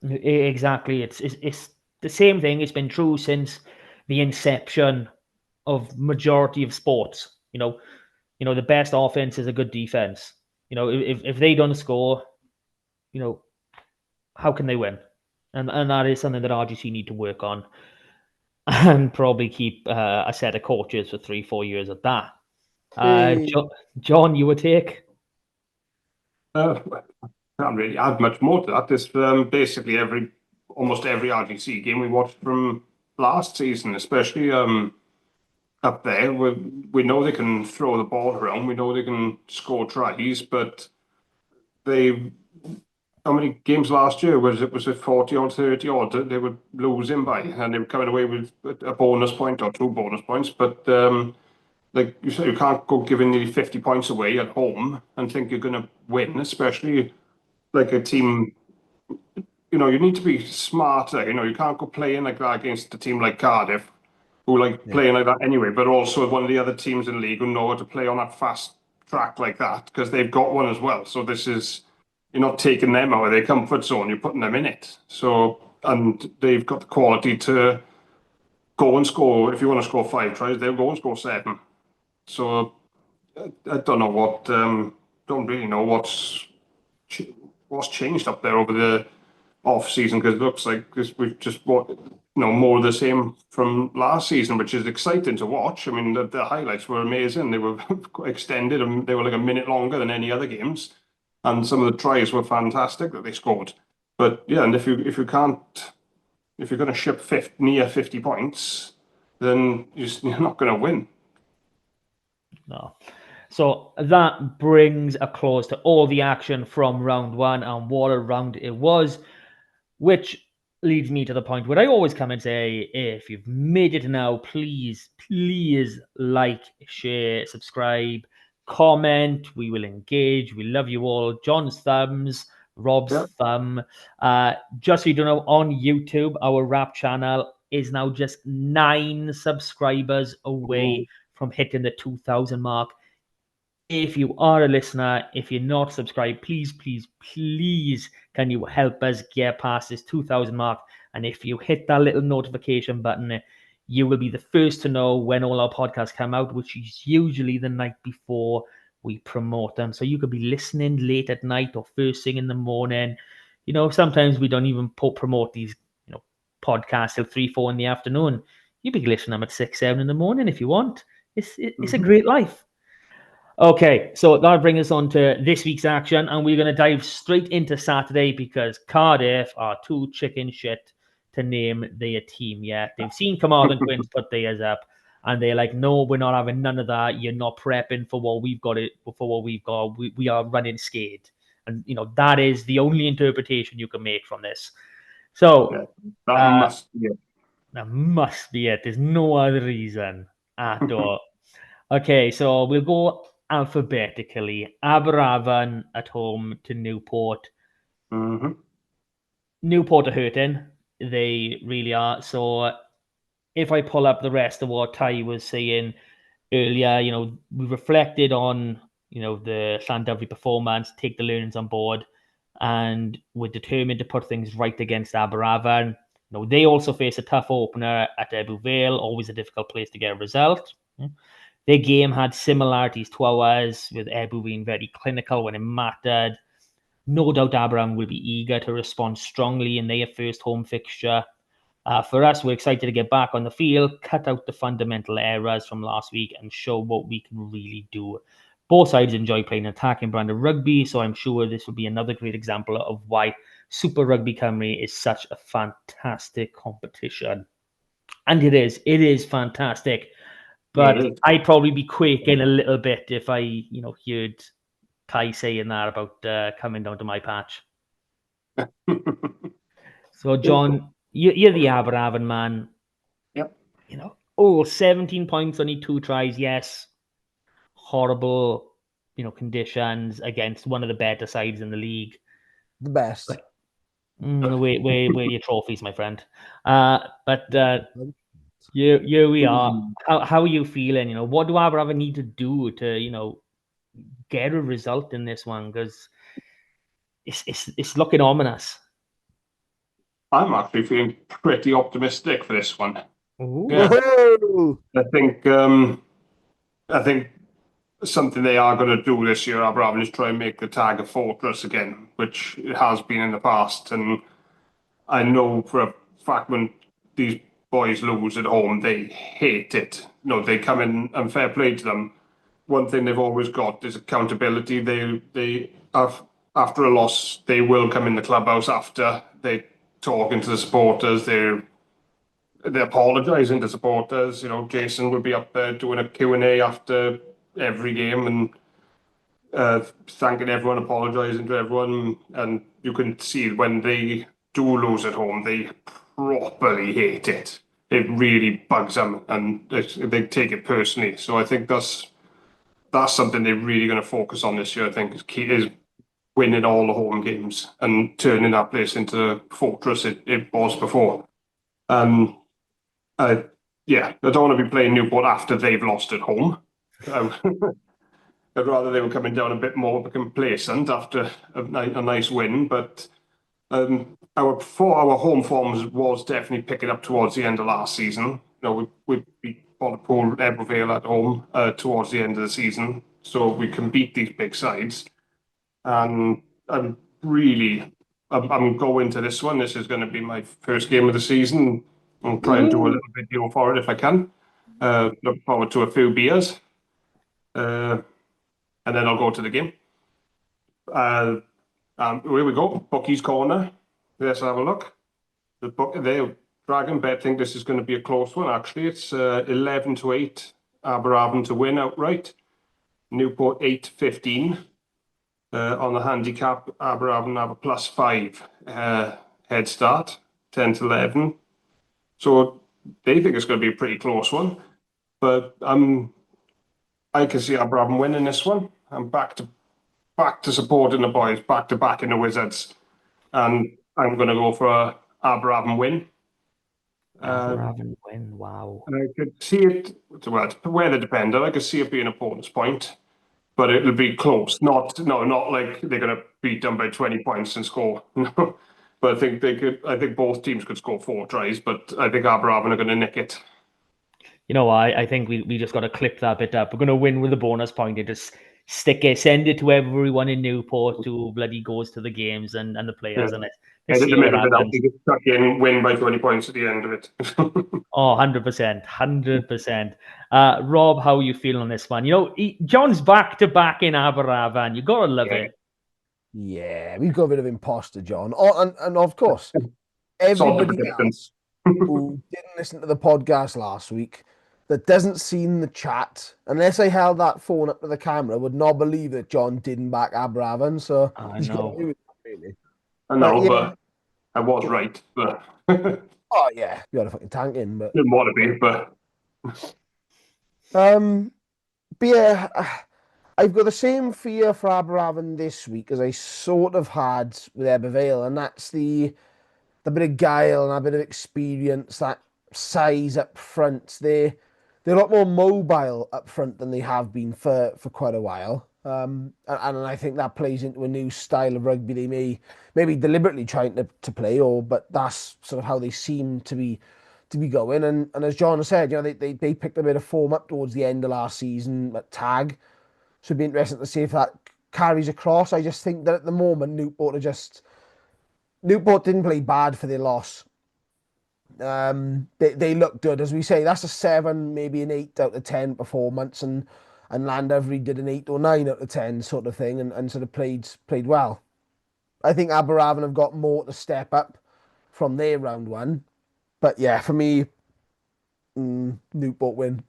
exactly. It's the same thing. It's been true since the inception of majority of sports. The best offense is a good defense. If they don't score, how can they win? And that is something that RGC need to work on, and probably keep a set of coaches for 3-4 years at that. John, you would take? Can't really add much more to that. This basically almost every RGC game we watched from last season, especially up there. We know they can throw the ball around. We know they can score tries, but how many games last year was it 40 or 30 odd they were losing by, and they were coming away with a bonus point or 2 bonus points. But like you said, you can't go giving nearly 50 points away at home and think you're going to win, especially like a team. You need to be smarter. You can't go playing like that against a team like Cardiff, who like playing like that anyway, but also one of the other teams in the league who know how to play on that fast track like that, because they've got one as well. So you're not taking them out of their comfort zone, you're putting them in it. So, and they've got the quality to go and score. If you want to score 5 tries, they'll go and score 7. So I don't know don't really know what's changed up there over the off season, because it looks like we've just more of the same from last season, which is exciting to watch. I mean, the highlights were amazing. They were extended, and they were like a minute longer than any other games, and some of the tries were fantastic that they scored. But yeah, and if you're going to ship near 50 points, then you're not going to win. No. So that brings a close to all the action from round 1, and what a round it was, which leads me to the point where I always come and say, if you've made it now, please like, share, subscribe, comment. We will engage. We love you all. John's thumbs, Rob's thumb. Just so you don't know, on YouTube, our rap channel is now just 9 subscribers away from hitting the 2,000 mark. If you are a listener, if you're not subscribed, please can you help us get past this 2,000 mark? And if you hit that little notification button, you will be the first to know when all our podcasts come out, which is usually the night before we promote them. So you could be listening late at night or first thing in the morning. Sometimes we don't even promote these podcasts till 3-4 in the afternoon. You be listening to them at 6-7 in the morning if you want. It's a great life. Okay, so that'll bring us on to this week's action, and we're going to dive straight into Saturday, because Cardiff are too chicken shit to name their team yet. They've seen Carmarthen Quins put theirs up, and they're like, no, we're not having none of that. You're not prepping for what we've got. We are running scared. And, that is the only interpretation you can make from this. So that must be it. That must be it. There's no other reason at all. Okay, so we'll go alphabetically. Aberavon at home to Newport. Newport are hurting. They really are. So if I pull up the rest of what Ty was saying earlier, we reflected on, the Llandovery performance, take the learnings on board, and we're determined to put things right against Aberavon. They also face a tough opener at Ebbw Vale, always a difficult place to get a result. Their game had similarities to ours, with Ebbw being very clinical when it mattered. No doubt Aberavon will be eager to respond strongly in their first home fixture. For us, we're excited to get back on the field, cut out the fundamental errors from last week, and show what we can really do. Both sides enjoy playing an attacking brand of rugby, so I'm sure this will be another great example of why Super Rugby Cymru is such a fantastic competition. And it is fantastic. But I'd probably be quaking a little bit if I, heard Kai saying that about coming down to my patch. So, John, you're the Aberafan man. Yep. 17 points, only 2 tries. Yes, horrible, conditions against one of the better sides in the league. The best. But, where your trophies, my friend? But here we are. How are you feeling? What do Aberafan need to do to, get a result in this one? Because it's looking ominous. I'm actually feeling pretty optimistic for this one. Ooh. Yeah. Whoa! I think something they are going to do this year, Aberafan, is try and make the tag a fortress again, which it has been in the past. And I know for a fact when these boys lose at home, they hate it. They come in and fair play to them. One thing they've always got is accountability. They have, after a loss, they will come in the clubhouse after. They talking to the supporters. They're apologising to supporters. Jason will be up there doing a Q&A after every game and thanking everyone, apologising to everyone. And you can see when they do lose at home, they properly hate it. It really bugs them and they take it personally. So I think that's something they're really going to focus on this year. I think is winning all the home games and turning that place into the fortress it was before. I don't want to be playing Newport after they've lost at home. I'd rather they were coming down a bit more complacent after a nice win. But our home forms was definitely picking up towards the end of last season. We beat Pontypool, Ebervale at home towards the end of the season, so we can beat these big sides. And I'm going to this one. This is going to be my first game of the season. I'll try and do a little video for it if I can. Look forward to a few beers. And then I'll go to the game. Here we go, Bookies Corner. Let's have a look. The Dragon Bet think this is going to be a close one, actually. It's 11-8, Aberafan to win outright. Newport 8-15. On the handicap, Aberafan have a +5 head start, 10-11. So they think it's going to be a pretty close one. But I can see Aberafan winning this one. I'm back to supporting the boys, back to backing the Wizards, and I'm going to go for a Aberafan win. Aberafan win, wow. And I could see it, well, weather dependent. I could see it being a bonus point, but it'll be close. Not like they're going to beat them by 20 points and score. No, but I think they could. I think both teams could score 4 tries, but I think Aberafan are going to nick it. I think we just got to clip that bit up. We're going to win with a bonus point and just send it to everyone in Newport who bloody goes to the games and the players. Yeah. And I did the middle bit out. They get stuck in, win by 20 points at the end of it. Oh, 100%, 100%. Rob, how are you feeling on this one? John's back to back in Aberafan. You got to love it. Yeah, we've got a bit of imposter, John. Oh, and of course, everybody else who didn't listen to the podcast last week that doesn't seen the chat, unless I held that phone up to the camera, would not believe that John didn't back Aberafan. So I know. Really. I know, but I was right. But oh yeah, you had a fucking tank in, but didn't want to be, but yeah, I've got the same fear for Aberafan this week as I sort of had with Ebervale, and that's the bit of guile and a bit of experience, that size up front. They're a lot more mobile up front than they have been for quite a while. And I think that plays into a new style of rugby they may be deliberately trying to play, but that's sort of how they seem to be going. And as John said, they picked a bit of form up towards the end of last season at tag. So it'd be interesting to see if that carries across. I just think that at the moment Newport didn't play bad for their loss. They look good, as we say. That's a 7, maybe an 8 out of 10 performance, and Llandovery did an 8 or 9 out of 10 sort of thing, and sort of played well. I think Aberravon have got more to step up from their round one. But yeah, for me, Newport win.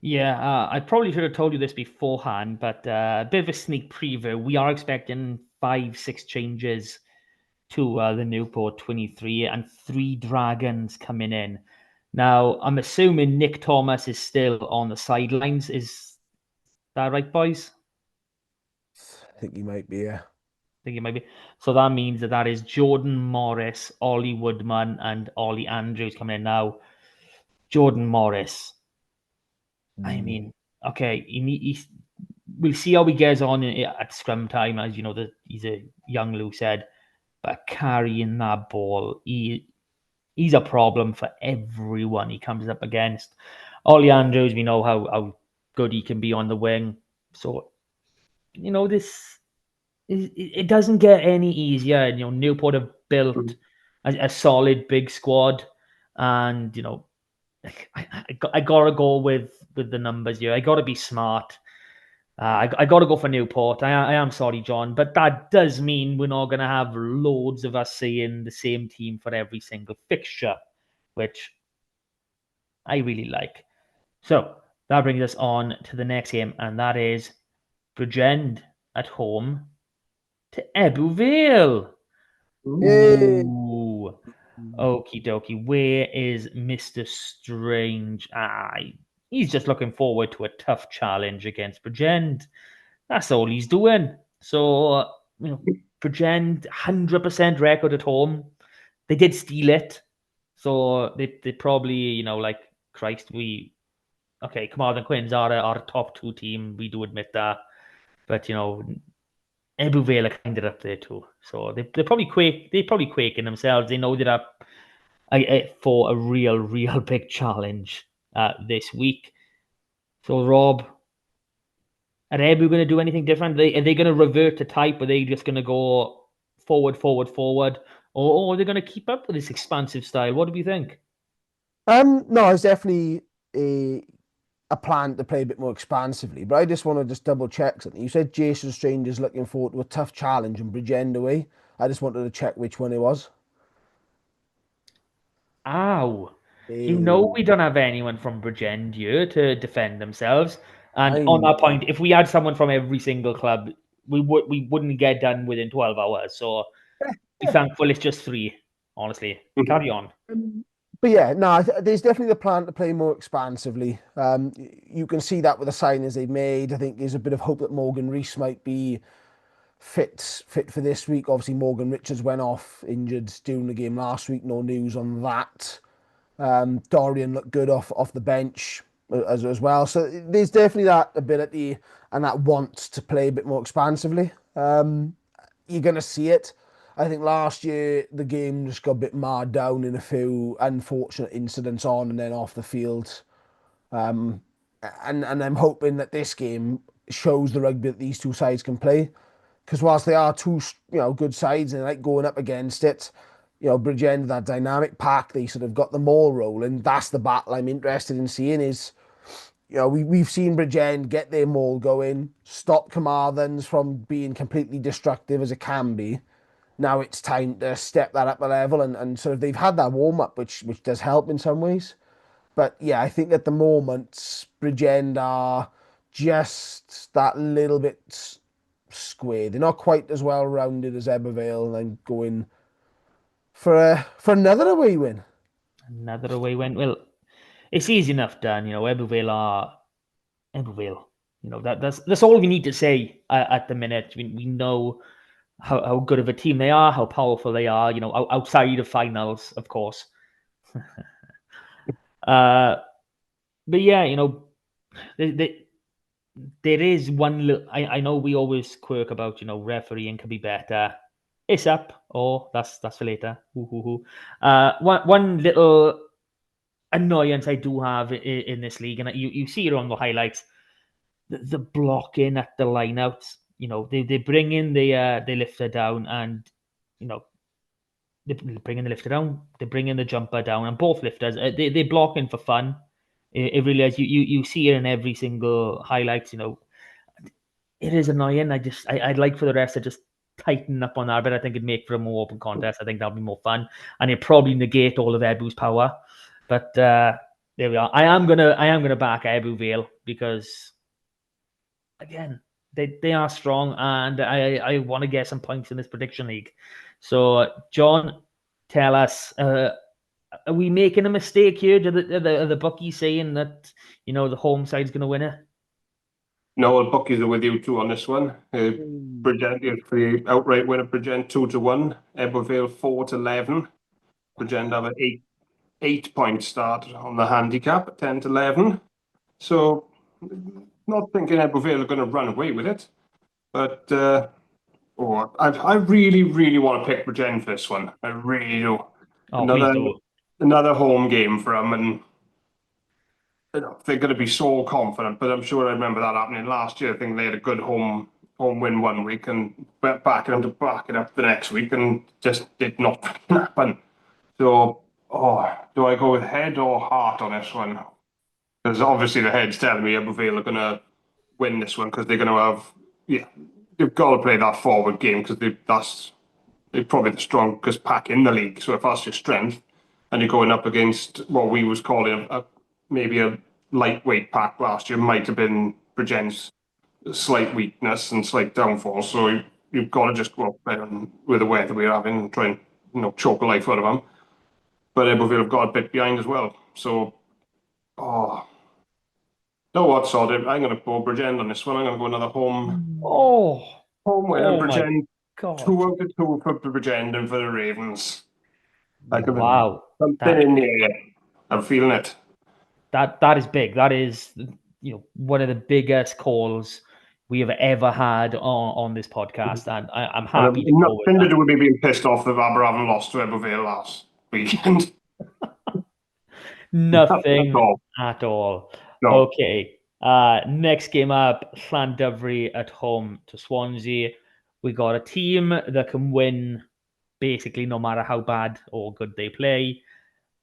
Yeah, I probably should have told you this beforehand, but a bit of a sneak preview. We are expecting 5-6 changes to the Newport 23 and 3 Dragons coming in. Now, I'm assuming Nick Thomas is still on the sidelines. Is that right, boys? I think he might be, yeah. I think it might be. So that means that is Jordan Morris, Ollie Woodman, and Ollie Andrews coming in now. Jordan Morris. I mean, okay, we'll see how he gets on at scrum time, as you know, he's a young loose head, but carrying that ball, he's a problem for everyone he comes up against. Ollie Andrews, we know how good he can be on the wing. So, this it doesn't get any easier. Newport have built a solid big squad, and I gotta go with the numbers here. I gotta be smart. I got to go for Newport. I am sorry, John, but that does mean we're not going to have loads of us seeing the same team for every single fixture, which I really like. So that brings us on to the next game, and that is Bridgend at home to Ebbw Vale. Yay! Ooh. Okie dokie. Where is Mr. Strange? He's just looking forward to a tough challenge against Bridgend. That's all he's doing. So, Bridgend, 100% record at home. They did steal it. So they probably, like, Christ, okay, Carmarthen Quins are our top 2 team. We do admit that. But, Ebbw Vale are kind of up there too. So they probably quake in themselves. They know they're up for a real big challenge this week. So, Rob, are Ebbw going to do anything different? Are they going to revert to type? Are they just going to go forward, or are they going to keep up with this expansive style? What do we think? No, it's definitely a plan to play a bit more expansively, but I just want to double check something. You said Jason Strange is looking forward to a tough challenge and Bridgend away. I just wanted to check which one it was. Ow. Hey, We don't have anyone from Bridgend here to defend themselves. And I on that know. point, if we had someone from every single club, we wouldn't get done within 12 hours. So be thankful it's just 3, honestly. Carry on. But yeah, no, there's definitely the plan to play more expansively. You can see that with the signings they've made. I think there's a bit of hope that Morgan Rees might be fit for this week. Obviously, Morgan Richards went off injured during the game last week. No news on that. Dorian looked good off the bench as well. So there's definitely that ability and that want to play a bit more expansively. You're going to see it. I think last year the game just got a bit marred down in a few unfortunate incidents on and then off the field. And I'm hoping that this game shows the rugby that these two sides can play. Because whilst they are two, good sides and they like going up against it, Bridgend, that dynamic pack, they sort of got the ball rolling. That's the battle I'm interested in seeing is, we've seen Bridgend get their maul going, stop Carmarthens from being completely destructive as it can be. Now it's time to step that up a level and sort of they've had that warm up, which does help in some ways. But yeah, I think at the moment, Bridgend are just that little bit square. They're not quite as well rounded as Ebbw Vale, and I'm going for another away win. Another away win. Well, it's easy enough done. Ebbw Vale are Ebbw Vale. That's all we need to say at the minute. We know how good of a team they are, how powerful they are, outside of finals, of course. But yeah, there is one little, I know we always quirk about, refereeing can be better. It's up. Oh, that's for later. One little annoyance I do have in this league, and you see it on the highlights, the blocking at the lineouts. They bring in the lifter down, and they bring in the lifter down, they bring in the jumper down, and both lifters they block in for fun. It really is. You see it in every single highlights. It is annoying. I'd like for the rest to just tighten up on that, but I think it'd make for a more open contest. I think that'll be more fun, and it'd probably negate all of Ebu's power. But there we are. I am gonna back Ebu Vale because, again, they are strong, and I want to get some points in this prediction league. So, John, tell us, are we making a mistake here? Are the bookies saying that the home side's going to win it? No, the bookies are with you too on this one. Bridgend for the outright winner. Bridgend 2-1. Ebervale 4-11. Bridgend have an 8-point start on the handicap, 10-11. So, not thinking Ebervale are going to run away with it, but I really, really want to pick Bridgend for this one. I really do. Oh, please do. Another home game for them, and they're going to be so confident. But I'm sure I remember that happening last year. I think they had a good home win one week and backing them to back it up the next week, and just did not happen. So, do I go with head or heart on this one? Because obviously the head's telling me Ebervale are going to win this one because they're going to have, they've got to play that forward game because they're probably the strongest pack in the league. So if that's your strength, and you're going up against what we was calling maybe a lightweight pack last year, might have been Bridgend's slight weakness and slight downfall. So you've got to just go up there with the weather we're having and try and choke a life out of them. But Ebervale have got a bit behind as well. So, no, what sod? I'm going to go Bridgend on this one. I'm going to go another home winner. Bridgend. 2 out of 2 for Bridgend and for the Ravens. Wow. Something in the air. I'm feeling it. That is big. That is one of the biggest calls we have ever had on this podcast, and I'm happy to go with nothing that. to do with me being pissed off that Aberafan lost to Ebervale last weekend. Nothing at all. No. Okay. Next game up, Llandovery at home to Swansea. We got a team that can win basically no matter how bad or good they play,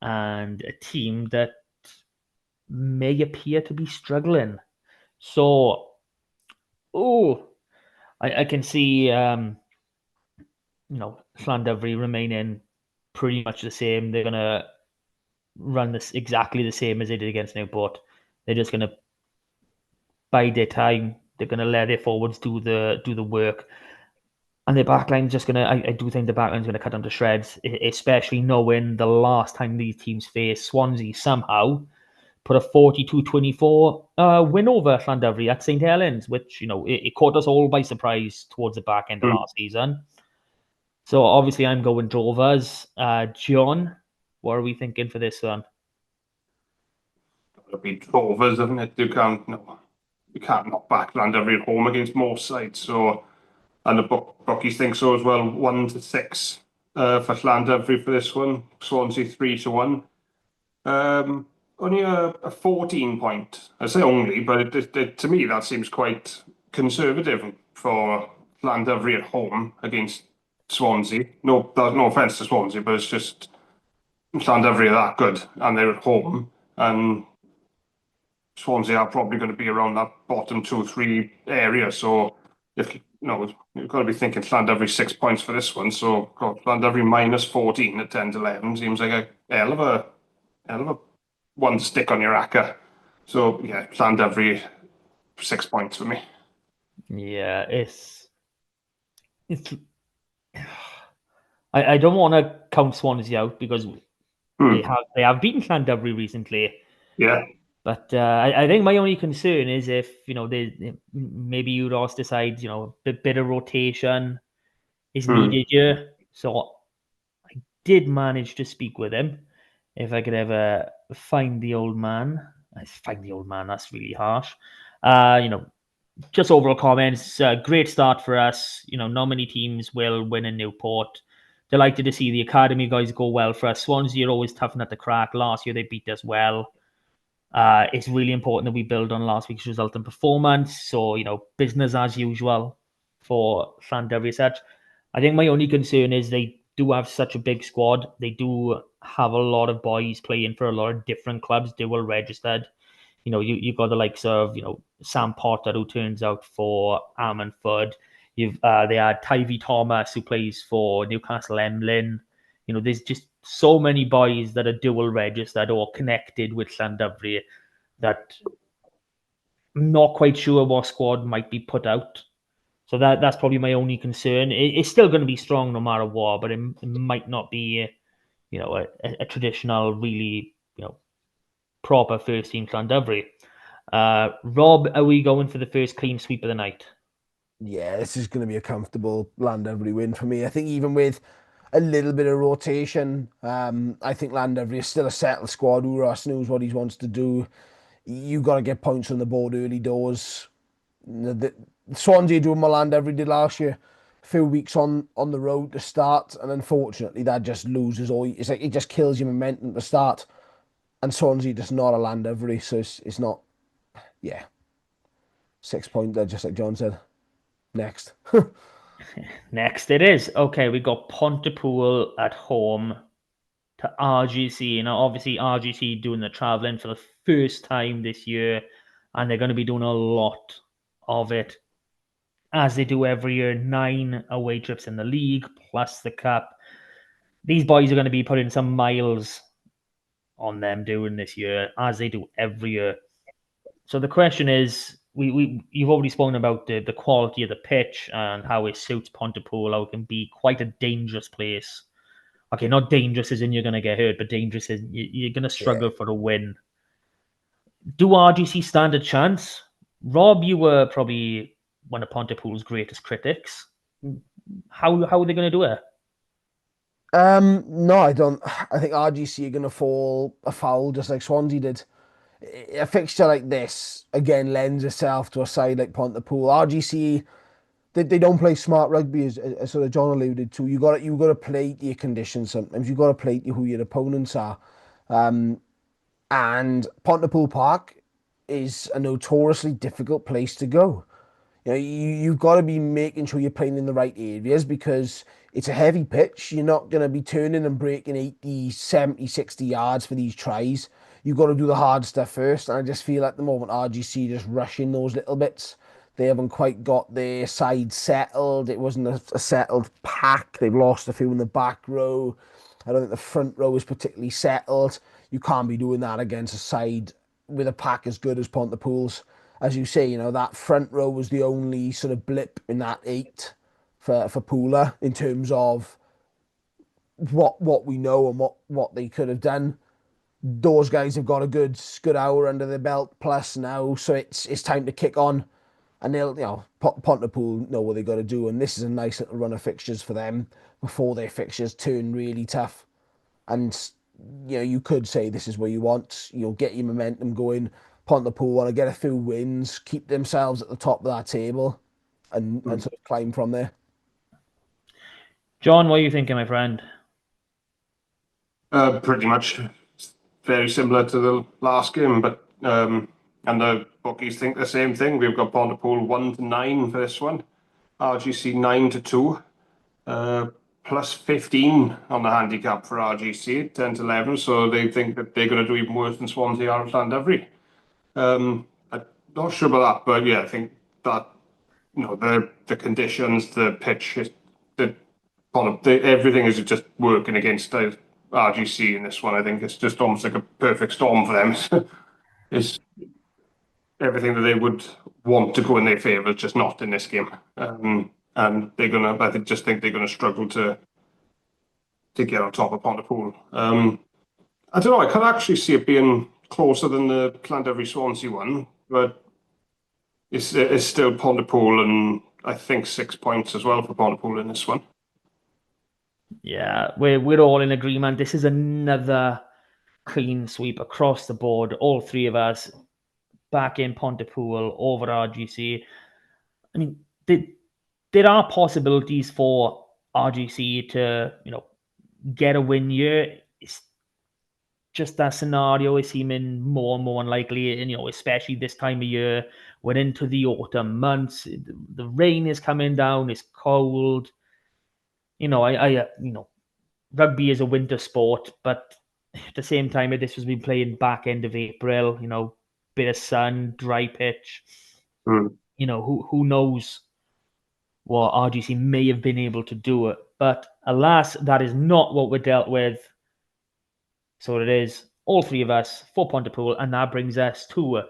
and a team that may appear to be struggling. So, I can see Llandovery remaining pretty much the same. They're gonna run this exactly the same as they did against Newport. They're just gonna bide their time. They're gonna let their forwards do the work. And their backline's just gonna. I do think the backline's gonna cut them to shreds, especially knowing the last time these teams faced, Swansea somehow put a 42-24 win over Llandovery at St Helens, which it caught us all by surprise towards the back end of last season. So obviously I'm going Drovers. John, what are we thinking for this one? It'll be Drovers, isn't it? You can't knock back Llandovery at home against most sides. So. And the bookies think so as well. 1-6 for Llandovery for this one. Swansea 3-1. Only a 14-point. I say only, but to me that seems quite conservative for Llandovery at home against Swansea. No offence to Swansea, but it's just Llandovery are that good, and they're at home, and Swansea are probably going to be around that bottom 2-3 area. So you've got to be thinking Llandovery 6 points for this one. So Llandovery minus 14 at 10-11 seems like a hell of a one to stick on your acca. So yeah, Llandovery 6 points for me. Yeah, it's. I don't want to count Swansea out because they have beaten Llandovery recently. Yeah. But I think my only concern is if maybe Euros decides a bit of rotation is needed here. So I did manage to speak with him. If I could ever find the old man, that's really harsh. Just overall comments. Great start for us. Not many teams will win in Newport. Delighted to see the academy guys go well for us. Swansea are always tough nut to crack. Last year they beat us well. It's really important that we build on last week's result and performance. So, business as usual for Llandovery such. I think my only concern is they do have such a big squad. They do have a lot of boys playing for a lot of different clubs, dual registered. You've got the likes of, Sam Potter, who turns out for Ammanford. They had Tyvee Thomas, who plays for Newcastle Emlyn. There's just so many boys that are dual registered or connected with Llandovery that I'm not quite sure what squad might be put out. So that's probably my only concern. It's still going to be strong no matter what, but it might not be, a traditional, really, proper first team Llandovery. Rob, are we going for the first clean sweep of the night? Yeah, this is going to be a comfortable Llandovery win for me. I think even with a little bit of rotation, I think Llandovery is still a settled squad. Uras knows what he wants to do. You got to get points on the board early doors. Swansea doing what Llandovery did last year. A few weeks on the road to start, and unfortunately that just loses all. It's like it just kills your momentum to start. And Swansea just not a Llandovery, so it's not. Yeah, 6 point there, just like John said. Next. Next it is. Okay, we got Pontypool at home to RGC. Now, obviously, RGC doing the travelling for the first time this year, and they're going to be doing a lot of it, as they do every year. 9 away trips in the league, plus the cup. These boys are going to be putting some miles on them doing this year, as they do every year. So the question is, you've already spoken about the quality of the pitch and how it suits Pontypool, how it can be quite a dangerous place. Okay, not dangerous as in you're going to get hurt, but dangerous as you're going to struggle for a win. Do RGC stand a chance? Rob, you were probably one of Pontypool's greatest critics. How are they going to do it? No, I don't. I think RGC are going to fall afoul just like Swansea did. A fixture like this again lends itself to a side like Pontypool. RGC, they don't play smart rugby as sort of John alluded to. You got to play to your conditions. Sometimes you got to play to who your opponents are. And Pontypool Park is a notoriously difficult place to go. You've got to be making sure you're playing in the right areas because it's a heavy pitch. You're not going to be turning and breaking 80, 70, 60 yards for these tries. You've got to do the hard stuff first. And I just feel at the moment RGC just rushing those little bits. They haven't quite got their side settled. It wasn't a settled pack. They've lost a few in the back row. I don't think the front row is particularly settled. You can't be doing that against a side with a pack as good as Pontypool's. As you say, that front row was the only sort of blip in that 8 for Pooler in terms of what we know and what they could have done. Those guys have got a good hour under their belt plus now, so it's time to kick on. And they'll, Pontypool know what they got to do, and this is a nice little run of fixtures for them before their fixtures turn really tough. And you could say this is where you want. You'll get your momentum going. Pontypool want to get a few wins, keep themselves at the top of that table, and sort of climb from there. John, what are you thinking, my friend? Pretty much very similar to the last game, but and the bookies think the same thing. We've got Pontypool 1-9 for this one, RGC 9-2, plus 15 on the handicap for RGC 10-11. So they think that they're going to do even worse than Swansea are at Llandovery. I'm not sure about that, but yeah, I think that the conditions, the pitch, everything is just working against RGC in this one. I think it's just almost like a perfect storm for them. It's everything that they would want to go in their favour, just not in this game. And I just think they're gonna struggle to get on top of Pontypool. I don't know. I can actually see it being closer than the Llandovery Swansea one, but it's still Pontypool, and I think 6 points as well for Pontypool in this one. Yeah, we're all in agreement. This is another clean sweep across the board. All three of us back in Pontypool over RGC. I mean, there are possibilities for RGC to, get a win here. It's just that scenario is seeming more and more unlikely, and especially this time of year. We're into the autumn months. The rain is coming down. It's cold. Rugby is a winter sport, but at the same time, this was been playing back end of April. Bit of sun, dry pitch. Mm. Who knows what RGC may have been able to do. But alas, that is not what we're dealt with. So it is all three of us, 4-pointer pool, and that brings us to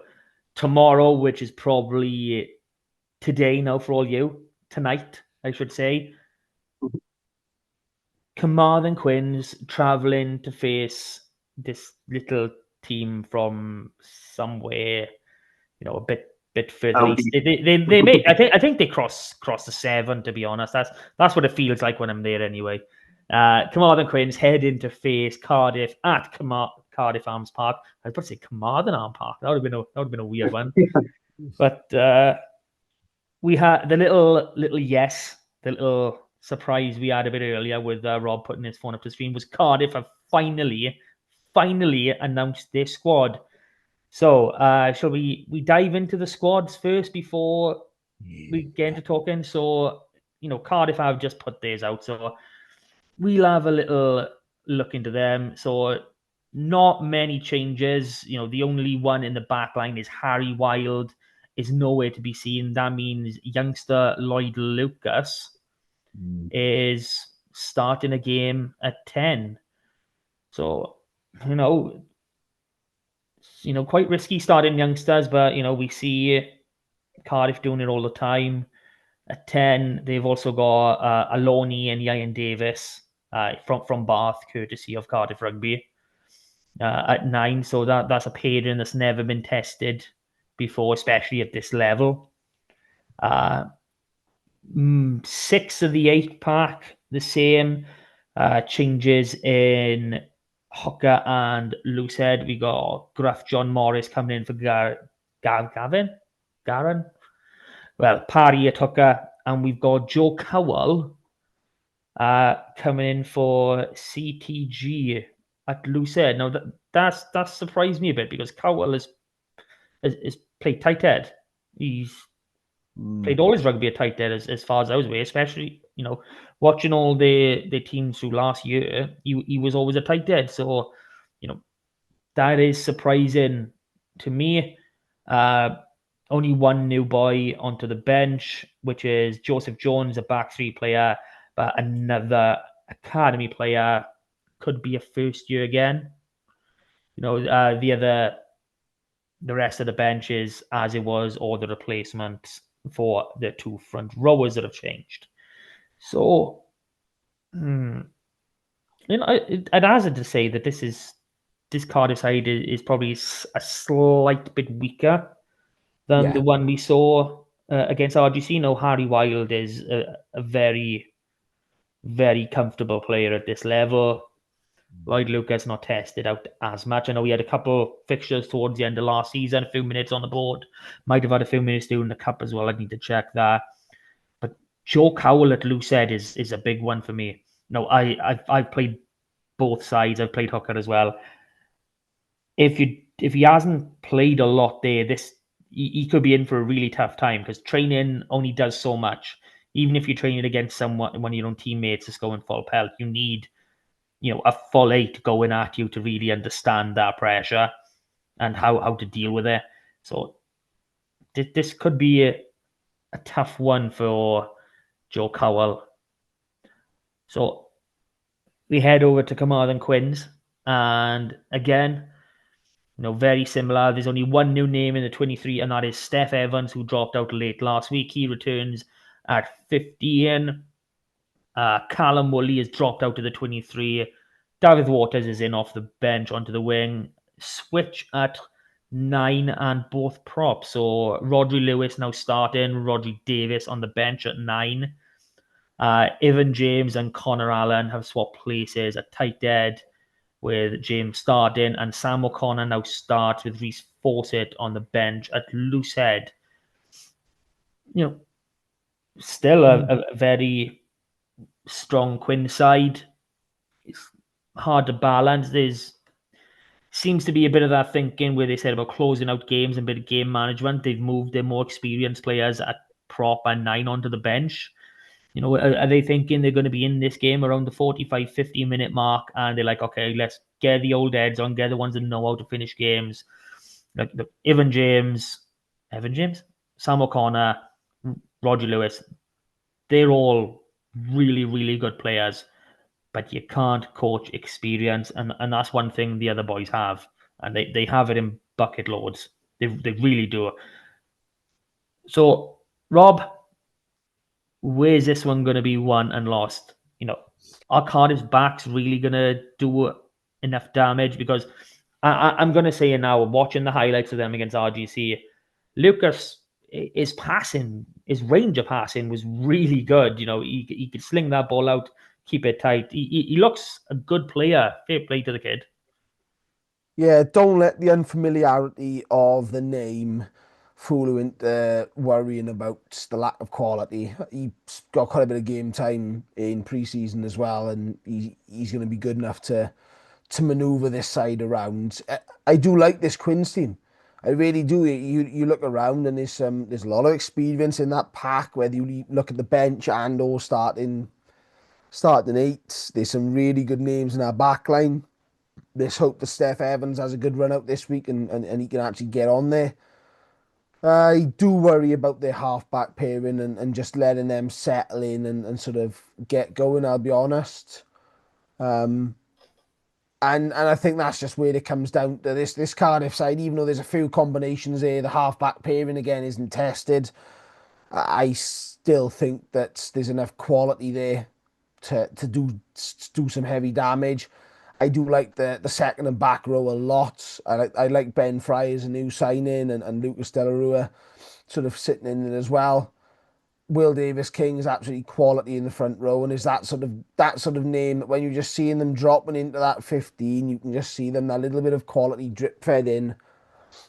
tomorrow, which is probably today now for all you. Tonight, I should say. Carmarthen Quins travelling to face this little team from somewhere, a bit further east. They may. I think they cross the 7. To be honest, that's what it feels like when I'm there anyway. Carmarthen Quins head in to face Cardiff at Cardiff Arms Park. I was about to say Carmarthen Arms Park. That would have been a weird one. But we had the little yes, the little surprise we had a bit earlier with Rob putting his phone up to stream was Cardiff have finally announced their squad. So shall we dive into the squads first before we get into talking? So Cardiff have just put theirs out, so we'll have a little look into them. So not many changes. The only one in the back line is Harry Wild is nowhere to be seen. That means youngster Lloyd Lucas is starting a game at 10. So, quite risky starting youngsters, but, we see Cardiff doing it all the time. At 10, they've also got Aloni and Ian Davis from Bath, courtesy of Cardiff Rugby. At 9, so that's a pairing that's never been tested before, especially at this level. 6 of the 8 pack, the same. Changes in hooker and loosehead. We got Gruff John Morris coming in for Garen. Well, Parry at hooker, and we've got Joe Cowell coming in for CTG at loosehead. Now that surprised me a bit because Cowell is played tight head. He's played all his rugby at tight head as far as I was aware, especially watching all the teams through last year. He was always a tight head, so that is surprising to me. Only one new boy onto the bench, which is Joseph Jones, a back 3 player, but another academy player, could be a first year again. The rest of the bench is as it was, or the replacements for the 2 front rowers that have changed. So, I'd hazard to say that this Cardiff side is probably a slight bit weaker than the one we saw against RGC. No, Harry Wild is a very, very comfortable player at this level. Lloyd Lucas not tested out as much. I know he had a couple fixtures towards the end of last season, a few minutes on the board. Might have had a few minutes during the cup as well. I'd need to check that. But Joe Cowell at loosehead is a big one for me. No, I've played both sides. I've played hooker as well. If he hasn't played a lot there, he could be in for a really tough time because training only does so much. Even if you're training against one of your own teammates that's going full pelt, you need a full 8 going at you to really understand that pressure and how to deal with it. So this could be a tough one for Joe Cowell. So we head over to Carmarthen Quins, and again, very similar. There's only one new name in the 23, and that is Steph Evans, who dropped out late last week. He returns at 15. Callum Woolley has dropped out to the 23. David Waters is in off the bench onto the wing. Switch at 9 and both props. So Rodri Lewis now starting. Rodri Davis on the bench at 9. Evan James and Connor Allen have swapped places at tight end, with James starting, and Sam O'Connor now starts with Reece Fawcett on the bench at loosehead. Still a very strong Quinn side. It's hard to balance. There's seems to be a bit of that thinking where they said about closing out games and a bit of game management. They've moved their more experienced players at prop and 9 onto the bench. Are they thinking they're going to be in this game around the 45, 50-minute mark, and they're like, okay, let's get the old heads on, get the ones that know how to finish games, like Evan James, Sam O'Connor, Roger Lewis. they're all really, really good players, but you can't coach experience, and that's one thing the other boys have, and they have it in bucket loads. They really do. So, Rob, where's this one going to be won and lost? Are Cardiff's backs really going to do enough damage? Because I'm going to say it now, watching the highlights of them against RGC, Lucas, his passing, his range of passing was really good. He could sling that ball out, keep it tight. He looks a good player. Fair play to the kid. Yeah, don't let the unfamiliarity of the name fool you into worrying about the lack of quality. He's got quite a bit of game time in pre-season as well, and he's going to be good enough to manoeuvre this side around. I do like this Quins team. I really do. You look around and there's a lot of experience in that pack. Whether you look at the bench and or starting eight, there's some really good names in our back line. Let's hope that Steph Evans has a good run out this week and he can actually get on there. I do worry about their half-back pairing and just letting them settle in and sort of get going, I'll be honest. And I think that's just where it comes down to this Cardiff side, even though there's a few combinations there, the half-back pairing again isn't tested. I still think that there's enough quality there to do some heavy damage. I do like the second and back row a lot. I like Ben Fry as a new signing and Lucas De La Rua sort of sitting in it as well. Will Davis King is absolutely quality in the front row, and is that sort of name that when you're just seeing them dropping into that 15, you can just see them that little bit of quality drip fed in.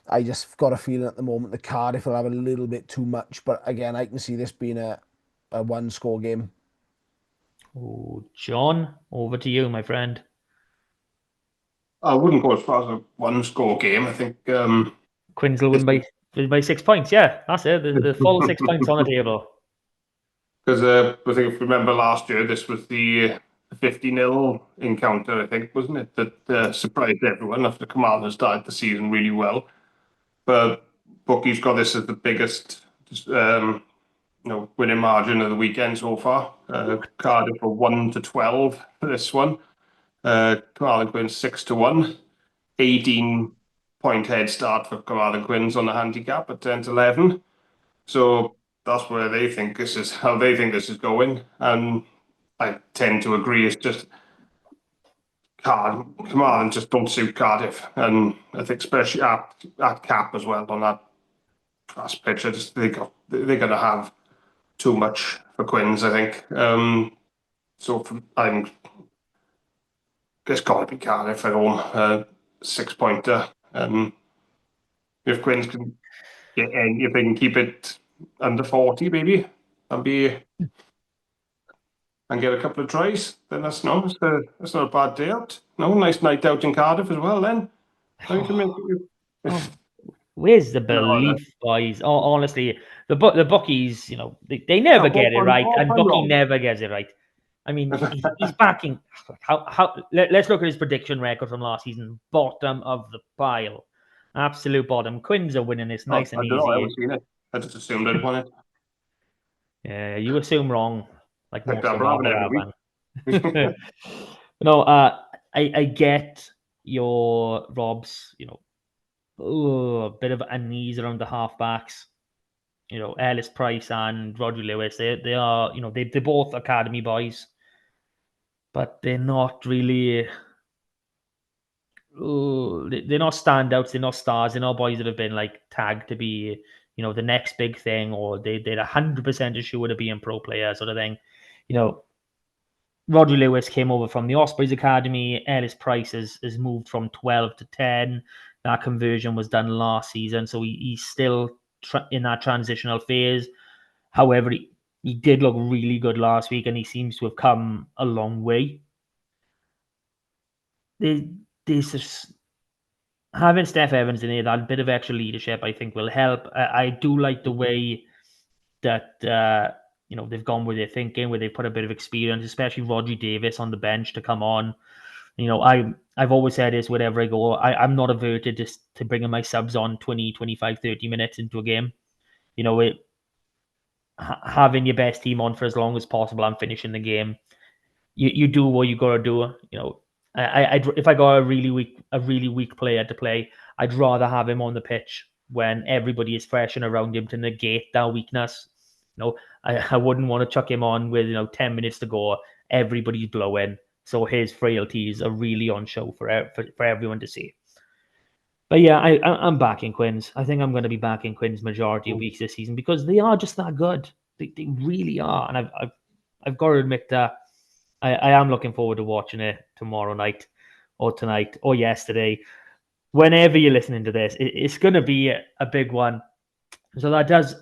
I just got a feeling at the moment the Cardiff will have a little bit too much, but again, I can see this being a one-score game. Oh, John, over to you, my friend. I wouldn't go as far as a one-score game. I think Quins will win by 6 points. Yeah, that's it. The full 6 points on the table. because I think if you remember last year, this was the 50-0 encounter, I think, wasn't it? That surprised everyone after Kamal had started the season really well. But bookies got this as the biggest winning margin of the weekend so far. Cardiff were 1-12 for this one. Kamal and Quins 6-1. 18-point head start for Kamal and Quins on the handicap at 10-11. So that's where they think this is how they think this is going, and I tend to agree. It's just Cardiff just don't suit Cardiff, and I think especially at cap as well on that last pitch. They're gonna have too much for Quins, I think. It's got to be Cardiff at home, 6-pointer. If Quins can if they can keep it under 40, maybe, and get a couple of tries, then that's not a bad day out. No, nice night out in Cardiff as well. Then you can make it. Where's the belief, boys? Oh, honestly, the bookies, they never get it right, and Bookie never gets it right. I mean, he's backing. Let's look at his prediction record from last season. Bottom of the pile, absolute bottom. Quins are winning this nice and I easy. don't know. I haven't seen it. I just assumed I'd won it. Yeah, you assume wrong, like most of Robin them. every week. No, I get your Rob's, a bit of unease around the halfbacks. Ellis Price and Roger Lewis. They are, they're both academy boys, but they're not really. They're not standouts. They're not stars. They're not boys that have been like tagged to be, the next big thing, or they're 100% assured to being pro player sort of thing. Roger Lewis came over from the Ospreys Academy. Ellis Price has moved from 12 to 10. That conversion was done last season, so he's still in that transitional phase. However, he did look really good last week, and he seems to have come a long way. There's just having Steph Evans in there, that bit of extra leadership, I think will help. I do like the way that they've gone with their thinking, where they put a bit of experience, especially Roger Davis on the bench to come on. I've always said this wherever I go. I'm not averted to bringing my subs on 20, 25, 30 minutes into a game. having your best team on for as long as possible and finishing the game. You do what you got to do. You know, if I got a really weak player to play, I'd rather have him on the pitch when everybody is fresh and around him to negate that weakness. You know, I wouldn't want to chuck him on with 10 minutes to go, everybody's blowing, so his frailties are really on show for everyone to see. But yeah, I'm backing Quins. I think I'm going to be backing Quins majority of weeks this season because they are just that good. They really are, and I've got to admit that I am looking forward to watching it tomorrow night, or tonight, or yesterday, whenever you're listening to this. It's going to be a big one. So that does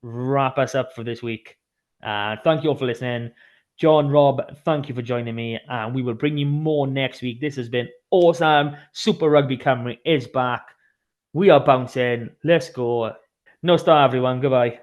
wrap us up for this week. Thank you all for listening. John, Rob, thank you for joining me, and we will bring you more next week. This has been awesome. Super Rugby Camry is back. We are bouncing. Let's go. No star, everyone. Goodbye.